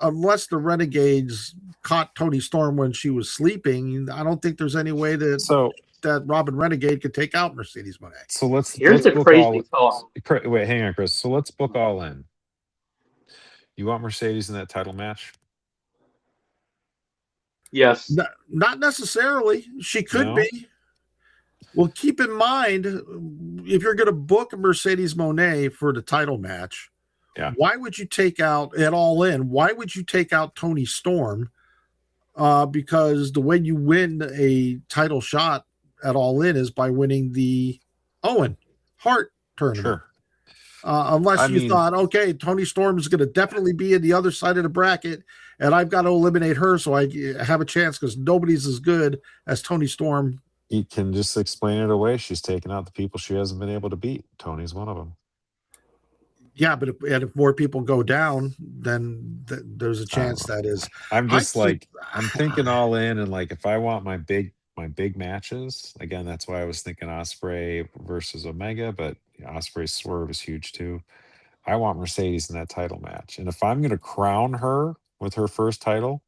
unless the Renegades caught Toni Storm when she was sleeping, I don't think there's any way that Robin Renegade could take out Mercedes Moné. So let's Here's the book crazy thought. Wait, hang on, Chris. So let's book all in. You want Mercedes in that title match? Yes. Not necessarily. She could No? be. Well, keep in mind, if you're going to book Mercedes Moné for the title match, why would you take out at All In? Why would you take out Toni Storm? Because the way you win a title shot at All In is by winning the Owen Hart tournament. Sure. Unless you thought, okay, Toni Storm is going to definitely be in the other side of the bracket, and I've got to eliminate her so I have a chance because nobody's as good as Toni Storm. You can just explain it away. She's taken out the people she hasn't been able to beat. Tony's one of them. Yeah, but if more people go down, then there's a chance that is. I'm just I'm thinking All In, and like if I want my big matches, again, that's why I was thinking Ospreay versus Omega, but Ospreay's Swerve is huge too. I want Mercedes in that title match, and if I'm going to crown her with her first title,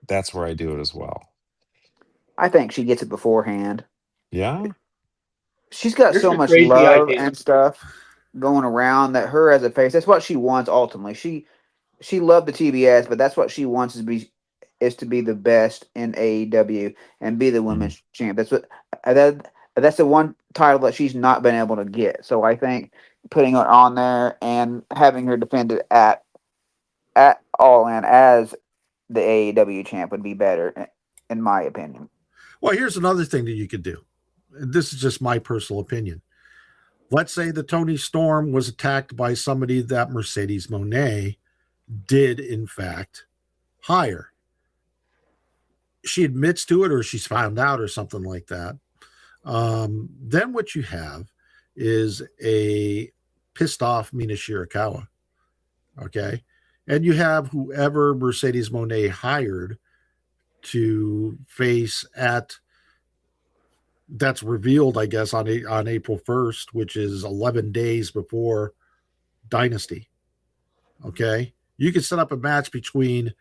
that's where I do it as well. I think she gets it beforehand. Yeah, she's got Here's so a much crazy love idea. and stuff going around that her as a face. That's what she wants ultimately. She loved the TBS, but that's what she wants is to be the best in AEW and be the women's champ. That's what that's the one title that she's not been able to get. So I think putting her on there and having her defend it at All In as the AEW champ would be better, in my opinion. Well, here's another thing that you could do. This is just my personal opinion. Let's say that Toni Storm was attacked by somebody that Mercedes Moné did, in fact, hire. She admits to it or she's found out or something like that. Then what you have is a pissed off Mina Shirakawa. Okay. And you have whoever Mercedes Moné hired to face that's revealed, I guess, on April 1st, which is 11 days before Dynasty. Okay. You could set up a match between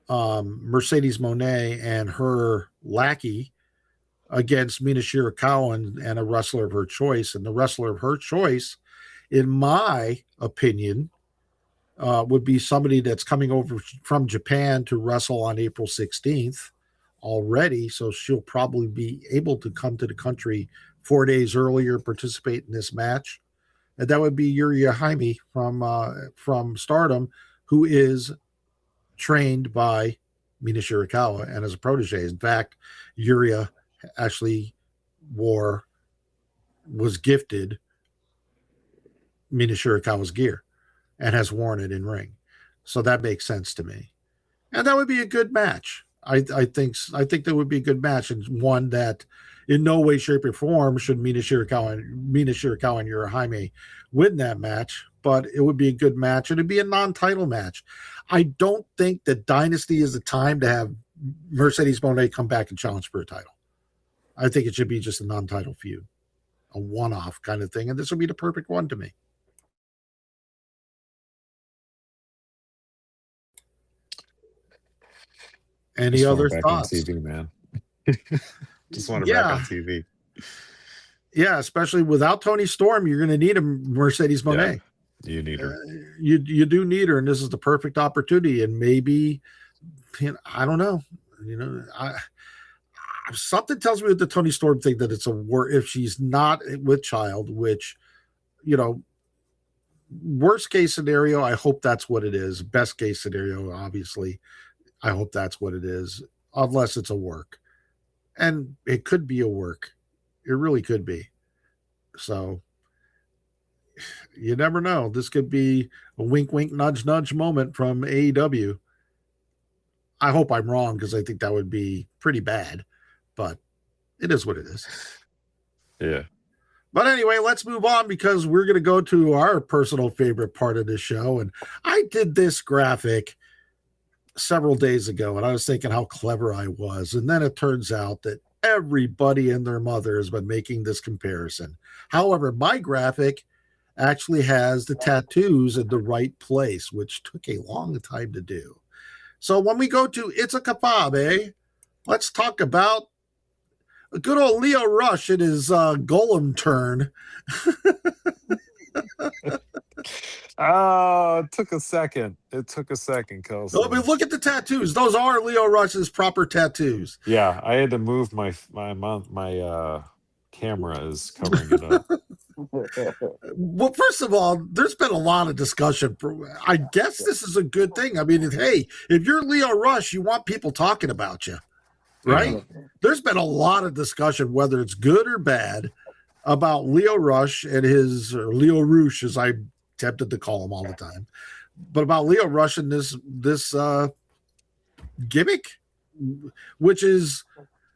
Mercedes Moné and her lackey against Mina Shirakawa and a wrestler of her choice. And the wrestler of her choice, in my opinion, would be somebody that's coming over from Japan to wrestle on April 16th already. So she'll probably be able to come to the country 4 days earlier, participate in this match. And that would be Yuria Jaime from Stardom, who is trained by Mina Shirakawa and as a protege. In fact, Yuria actually was gifted Mina Shirakawa's gear and has worn it in ring. So that makes sense to me. And that would be a good match. I think that would be a good match, and one that in no way, shape, or form should Mina Shirakawa and Yurahime win that match, but it would be a good match, and it'd be a non-title match. I don't think that Dynasty is the time to have Mercedes Mone come back and challenge for a title. I think it should be just a non-title feud, a one-off kind of thing, and this would be the perfect one to me. Any Just want other it back thoughts? on TV, man. Just want it back on TV. Yeah, especially without Toni Storm, you're going to need a Mercedes Mone. Yeah, you need her. You do need her, and this is the perfect opportunity. And maybe, I don't know. Something tells me with the Toni Storm thing that it's a work if she's not with child, which, worst case scenario, I hope that's what it is. Best case scenario, obviously, I hope that's what it is, unless it's a work. And it could be a work. It really could be. So you never know. This could be a wink, wink, nudge, nudge moment from AEW. I hope I'm wrong, because I think that would be pretty bad, but it is what it is. Yeah. But anyway, let's move on, because we're going to go to our personal favorite part of the show. And I did this graphic several days ago, and I was thinking how clever I was. And then it turns out that everybody and their mother has been making this comparison. However, my graphic actually has the tattoos in the right place, which took a long time to do. So when we go to It's a Kapabe, let's talk about a good old Leo Rush in his golem turn. Oh, it took a second. Kelsey. Oh, but look at the tattoos. Those are Leo Rush's proper tattoos. Yeah, I had to move my camera is covering it up. Well, first of all, there's been a lot of discussion. I guess this is a good thing. I mean, hey, if you're Leo Rush, you want people talking about you, right? Yeah. There's been a lot of discussion, whether it's good or bad, about Leo Rush and his, or Leo Rush, as I'm tempted to call him all the time, but about Leo Rush and this gimmick, which is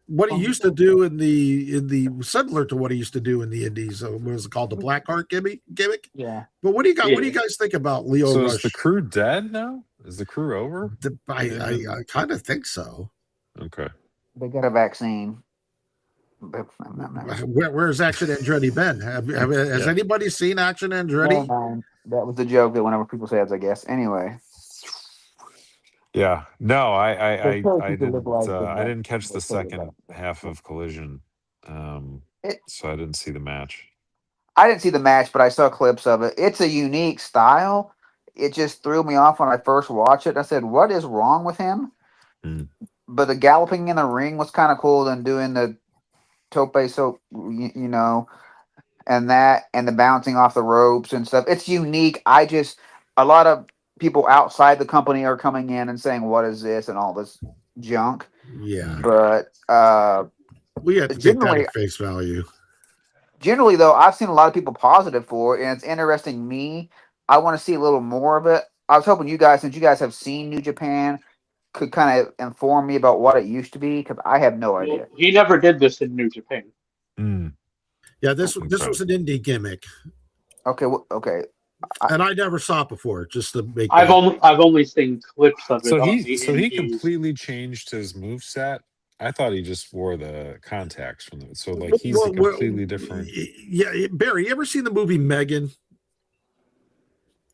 what he used to do in the similar to what he used to do in the Indies. What was it called? The Black Heart gimmick. Yeah. But what do you got? What do you guys think about Leo So Rush? is the crew dead now? Is the crew over? I kind of think so. Okay. They got a vaccine. Where's Action Andretti been? Has anybody seen Action Andretti? That was the joke that whenever people say it, I guess. Anyway. Yeah. No, I didn't. I didn't catch the second half of Collision, so I didn't see the match. I didn't see the match, but I saw clips of it. It's a unique style. It just threw me off when I first watched it. I said, "What is wrong with him?" But the galloping in the ring was kind of cool, and doing the tope, so and that, and the bouncing off the ropes and stuff. It's unique. A lot of people outside the company are coming in and saying, "What is this?" and all this junk. Yeah, but we have to take that at face value. Generally, though, I've seen a lot of people positive for it, and it's interesting. I want to see a little more of it. I was hoping you guys, since you guys have seen New Japan, could kind of inform me about what it used to be, because I have no idea. He never did this in New Japan. Yeah, this was an indie gimmick. Okay, okay. And I never saw it before. Just to make. I've only seen clips of it. So he completely changed his moveset. I thought he just wore the contacts from the. So like he's a completely different. Yeah, Barry, you ever seen the movie Megan?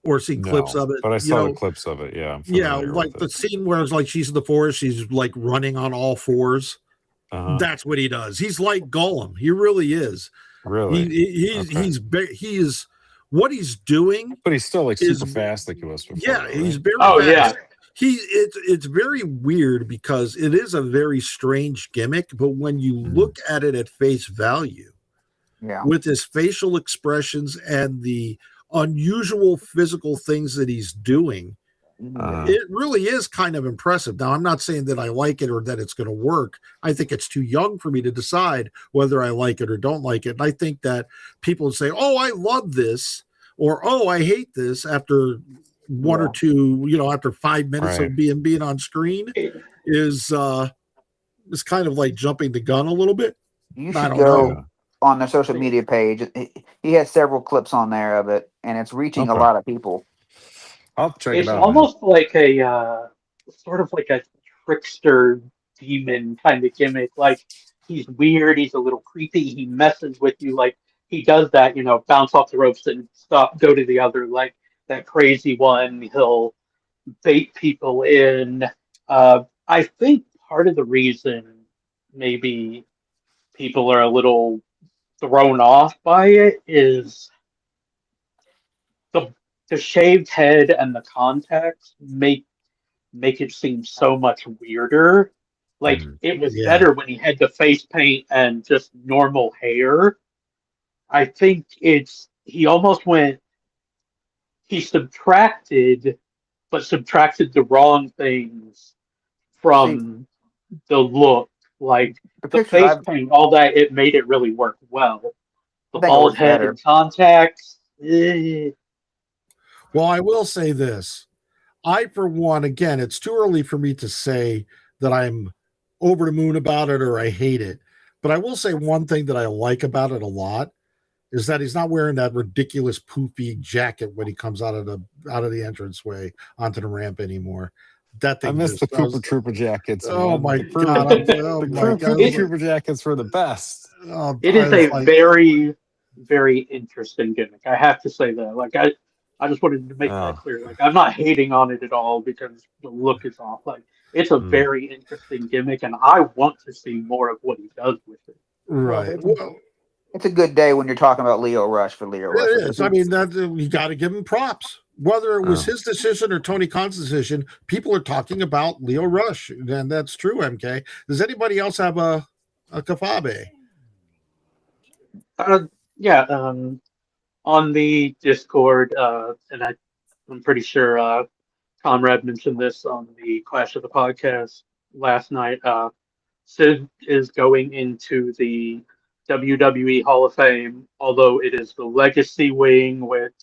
Or seen clips of it? But I saw the clips of it. Yeah. Yeah, like the scene where it's like she's in the forest, she's like running on all fours. That's what he does. He's like Gollum. He really is. Really? He is what he's doing. But he's still like super fast like he was before. Yeah, he's very fast. Yeah. It's very weird, because it is a very strange gimmick, but when you look at it at face value, with his facial expressions and the unusual physical things that he's doing, it really is kind of impressive. Now, I'm not saying that I like it or that it's going to work. I think it's too young for me to decide whether I like it or don't like it. And I think that people say, "Oh, I love this," or "Oh, I hate this," after one or two, after 5 minutes Right. of being on screen is kind of like jumping the gun a little bit. You I should don't go know. on their social media page. He has several clips on there of it, and it's reaching a Okay. lot of people. I'll check It's it out, man. almost like a sort of like a trickster demon kind of gimmick. Like he's weird, he's a little creepy, he messes with you. Like he does that, bounce off the ropes and stop, go to the other. Like that crazy one, he'll bait people in. I think part of the reason maybe people are a little thrown off by it is the the shaved head and the contacts make it seem so much weirder. Like Mhm. it was Yeah. better when he had the face paint and just normal hair. I think he almost went he subtracted but subtracted the wrong things See, from the look. Like the the pictures face paint, all that, it made it really work well. The I think it bald looks head better. and contacts. Eh. Well, I will say this. I, for one, again, it's too early for me to say that I'm over the moon about it or I hate it. But I will say one thing that I like about it a lot is that he's not wearing that ridiculous poofy jacket when he comes out of the entranceway onto the ramp anymore. That I thing miss the just Koopa Trooper jackets, oh man. my The crew, god! Oh the my crew god! Koopa Trooper jackets were the best. It I is was a like, very, very interesting gimmick. I have to say that. Like I just wanted to make that Oh, clear. Like I'm not hating on it at all because the look is off. Like it's a mm. very interesting gimmick, and I want to see more of what he does with it. Well, right. Well, it's a good day when you're talking about Leo Rush for Leo Rush. it is. I mean, that you got to give him props. Whether it was Oh. his decision or Tony Khan's decision, people are talking about Leo Rush, and that's true. MK. Does anybody else have a Kafabe? Yeah, on the Discord, and I'm pretty sure Conrad mentioned this on the Clash of the Podcast last night. Sid is going into the WWE Hall of Fame, although it is the Legacy wing, which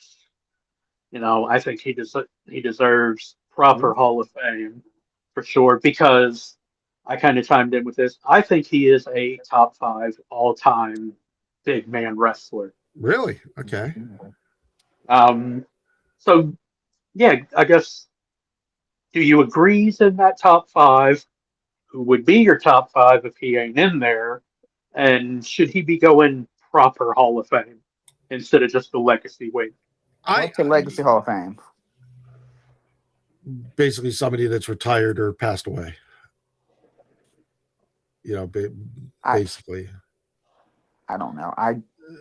I think he deserves proper Hall of Fame for sure. Because I kind of chimed in with this. I think he is a top 5 all-time big man wrestler. Really? Okay. So yeah, I guess. Do you agree he's in that top 5? Who would be your top 5 if he ain't in there? And should he be going proper Hall of Fame instead of just the legacy wing? What's the Legacy Hall of Fame? Basically somebody that's retired or passed away. Basically. I don't know.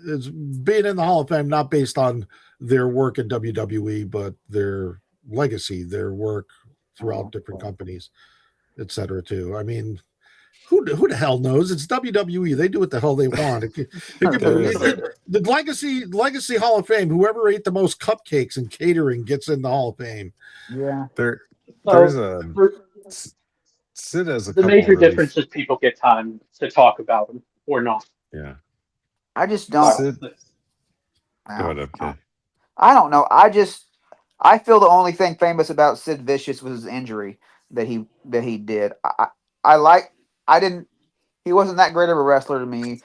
It's being in the Hall of Fame not based on their work in WWE, but their legacy, their work throughout different companies, etc. Too. I mean, who the hell knows? It's WWE. They do what the hell they want. The legacy Hall of Fame. Whoever ate the most cupcakes and catering gets in the Hall of Fame. Yeah. There's Sid has a the couple major really difference is people get time to talk about him or not. Yeah. I just don't. Sid, I go don't, ahead, okay. I don't know. I feel the only thing famous about Sid Vicious was his injury that he did. He wasn't that great of a wrestler to me.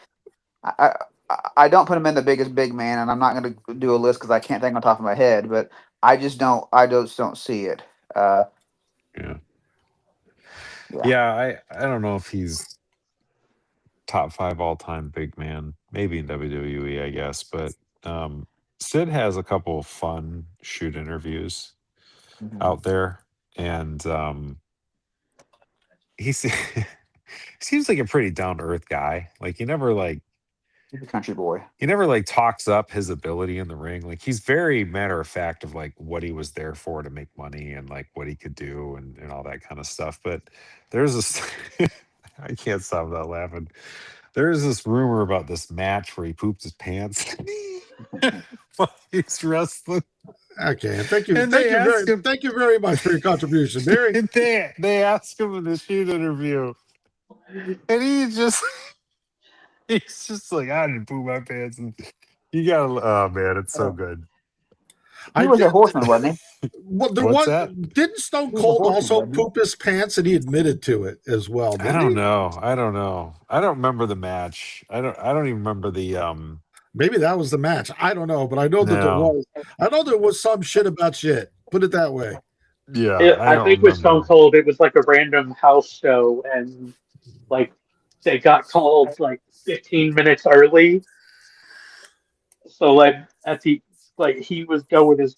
I don't put him in the biggest big man, and I'm not going to do a list because I can't think on top of my head. But I just don't see it. Yeah, I don't know if he's top 5 all-time big man. Maybe in WWE, I guess. But Sid has a couple of fun shoot interviews out there, and he seems like a pretty down-to-earth guy. Like he's a country boy. He never talks up his ability in the ring. Like he's very matter of fact of like what he was there for to make money and like what he could do and all that kind of stuff. But there's this I can't stop without laughing. There's this rumor about this match where he pooped his pants while he's wrestling. Okay, thank you, And thank you very much for your contribution, Barry. And they ask him in the shoot interview, and he's just like, I didn't poop my pants. And you gotta, oh man, it's so good. He was a horseman, wasn't he? Well, there What's was that? didn't Stone He was a Cold horseman, also wasn't he? poop his pants, and he admitted to it as well, I didn't don't he? know. I don't know. I don't remember the match. I don't even remember the. Maybe that was the match. I don't know, but I know that there No. was. I know there was some shit about shit. Put it that way. Yeah, I I don't think with Stone remember. Cold, it was like a random house show, and like they got called like 15 minutes early. So like at the like he was going as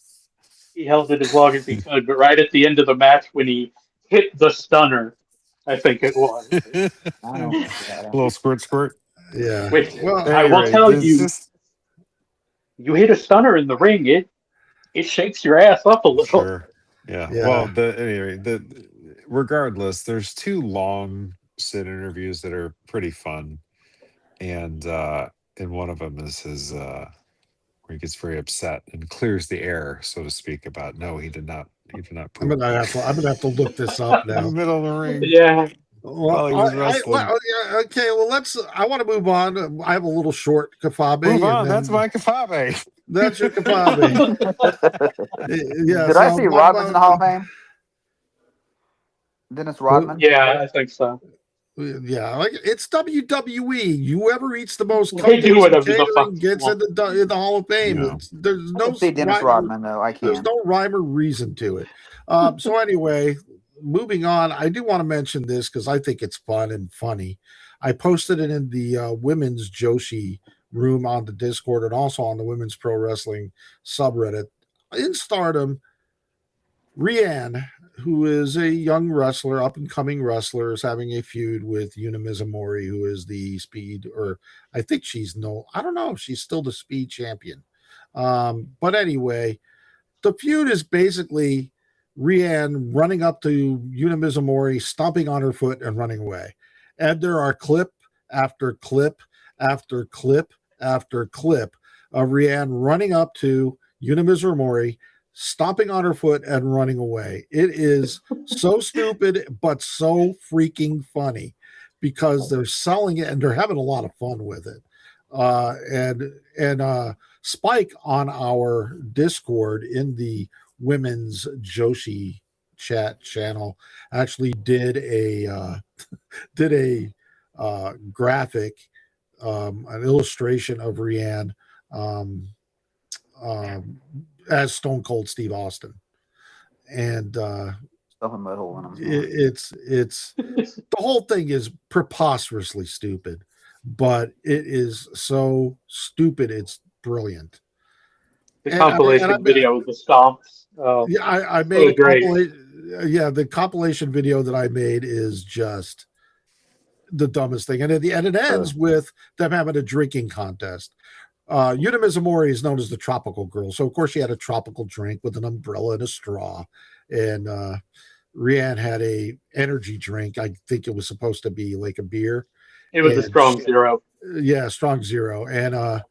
he held it as long as he could, but right at the end of the match when he hit the stunner, I think it was. A I don't remember that. little squirt, squirt. Yeah. Which Well, I will Anyway, tell it's you, just you hit a stunner in the ring, it shakes your ass up a little. sure. Yeah. yeah. Well, regardless, there's two long sit interviews that are pretty fun, and one of them is his where he gets very upset and clears the air, so to speak, about no, he did not I'm poop gonna have to look this up in the now. middle of the ring Yeah, Well, while he was wrestling. okay. Well, I want to move on. I have a little short kafabe, Move and on. then That's my kafabe. that's your kafabe. Yeah. Did I see Rodman's in the Hall of Fame? Dennis Rodman? yeah, I think so. Yeah, like it's WWE. Whoever eats the most They do cupcakes and whatever the fuck catering they gets want. in the Hall of Fame. Yeah. There's I no can see Dennis rhyme, Rodman, though. I there's can. no rhyme or reason to it. So anyway, moving on. I do want to mention this because I think it's fun and funny. I posted it in the women's Joshi room on the Discord and also on the Women's Pro Wrestling subreddit. In Stardom, Rianne, who is a young wrestler, up and coming wrestler, is having a feud with Yuna Mizumori, who is the speed, or I think I don't know if she's still the speed champion. But anyway, the feud is basically Rianne running up to Yuna Mizumori, stomping on her foot, and running away. And there are clip after clip after clip after clip of Rianne running up to Yuna Mizumori, stomping on her foot and running away. It is so stupid, but so freaking funny because they're selling it and they're having a lot of fun with it. And Spike on our Discord in the women's Joshi chat channel actually did a graphic, an illustration of Rianne as Stone Cold Steve Austin, and Stuff a mud hole in him. it's the whole thing is preposterously stupid, but it is so stupid it's brilliant. The compilation video of the stomps. Yeah, I made so a great. Yeah, the compilation video that I made is just the dumbest thing, and it ends with them having a drinking contest. Yuna Mizumori is known as the tropical girl, so of course she had a tropical drink with an umbrella and a straw, and Rianne had a energy drink. I think it was supposed to be like a beer. It was a strong zero. Yeah, strong zero, and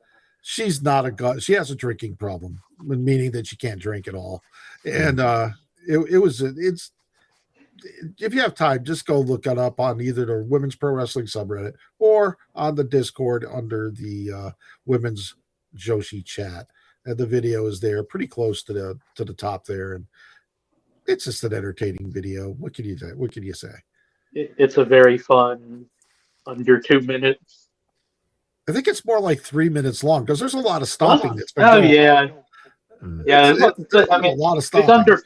she's not she has a drinking problem, meaning that she can't drink at all. And it's if you have time, just go look it up on either the Women's Pro Wrestling subreddit or on the Discord under the Women's Joshi chat. And the video is there, pretty close to the top there, and it's just an entertaining video. What can you say? What can you say? It's a very fun under 2 minutes. I think it's more like 3 minutes long because there's a lot of stomping that's been going yeah. on. Yeah, I mean, a lot of stomping. It's under.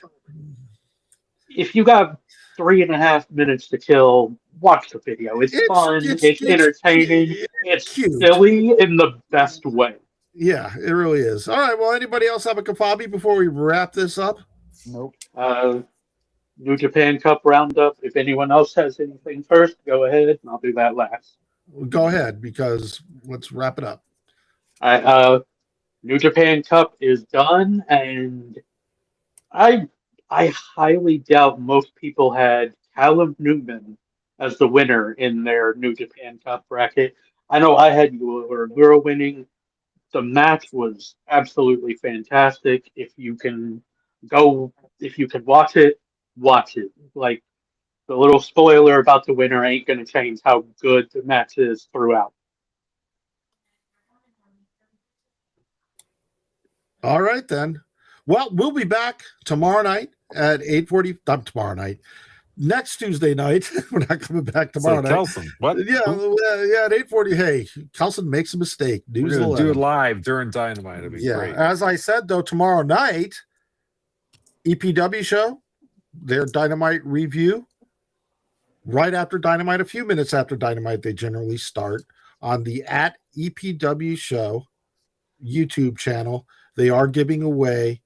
If you got 3.5 minutes to kill, watch the video. It's fun. It's entertaining. It's cute. Silly in the best way. Yeah, it really is. All right. Well, anybody else have a kafabi before we wrap this up? Nope. New Japan Cup roundup. If anyone else has anything first, go ahead, and I'll do that last. Go ahead, because let's wrap it up. New Japan Cup is done, and I highly doubt most people had Callum Newman as the winner in their New Japan Cup bracket. I know I had Uemura winning. The match was absolutely fantastic. If you can watch it, watch it. Like, the little spoiler about the winner ain't going to change how good the match is throughout. All right, then. Well, we'll be back tomorrow night at 8:40. Not tomorrow night. Next Tuesday night. We're not coming back tomorrow night. Kelson, what? Yeah, at 8:40. Hey, Kelson makes a mistake. We're News gonna 11. do it live during Dynamite. It'd be great. As I said though, tomorrow night, EPW show, their Dynamite review. Right after Dynamite, a few minutes after Dynamite, they generally start on the at EPW show YouTube channel. They are giving away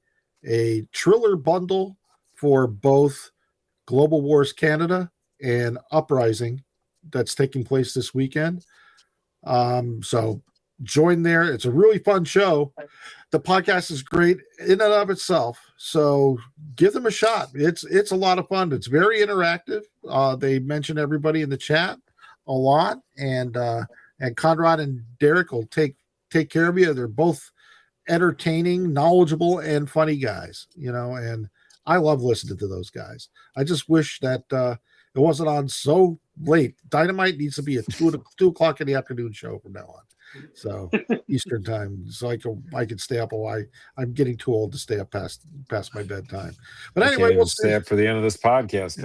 a Triller bundle for both Global Wars Canada and Uprising that's taking place this weekend. So join there. It's a really fun show. The podcast is great in and of itself. So give them a shot. It's a lot of fun. It's very interactive. They mention everybody in the chat a lot, and Conrad and Derek will take care of you. They're both entertaining, knowledgeable, and funny guys, and I love listening to those guys. I just wish that it wasn't on so late. Dynamite needs to be a 2 o'clock in the afternoon show from now on. So Eastern time, so I can stay up a while. I'm getting too old to stay up past my bedtime. But anyway, we'll stay up for the end of this podcast.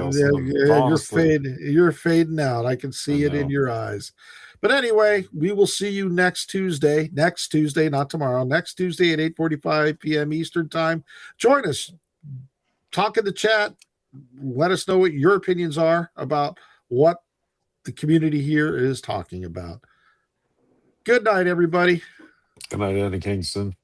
You're fading out. I can see it in your eyes. But anyway, we will see you next Tuesday, not tomorrow, next Tuesday at 8:45 p.m. Eastern time. Join us. Talk in the chat. Let us know what your opinions are about what the community here is talking about. Good night, everybody. Good night, Eddie Kingston.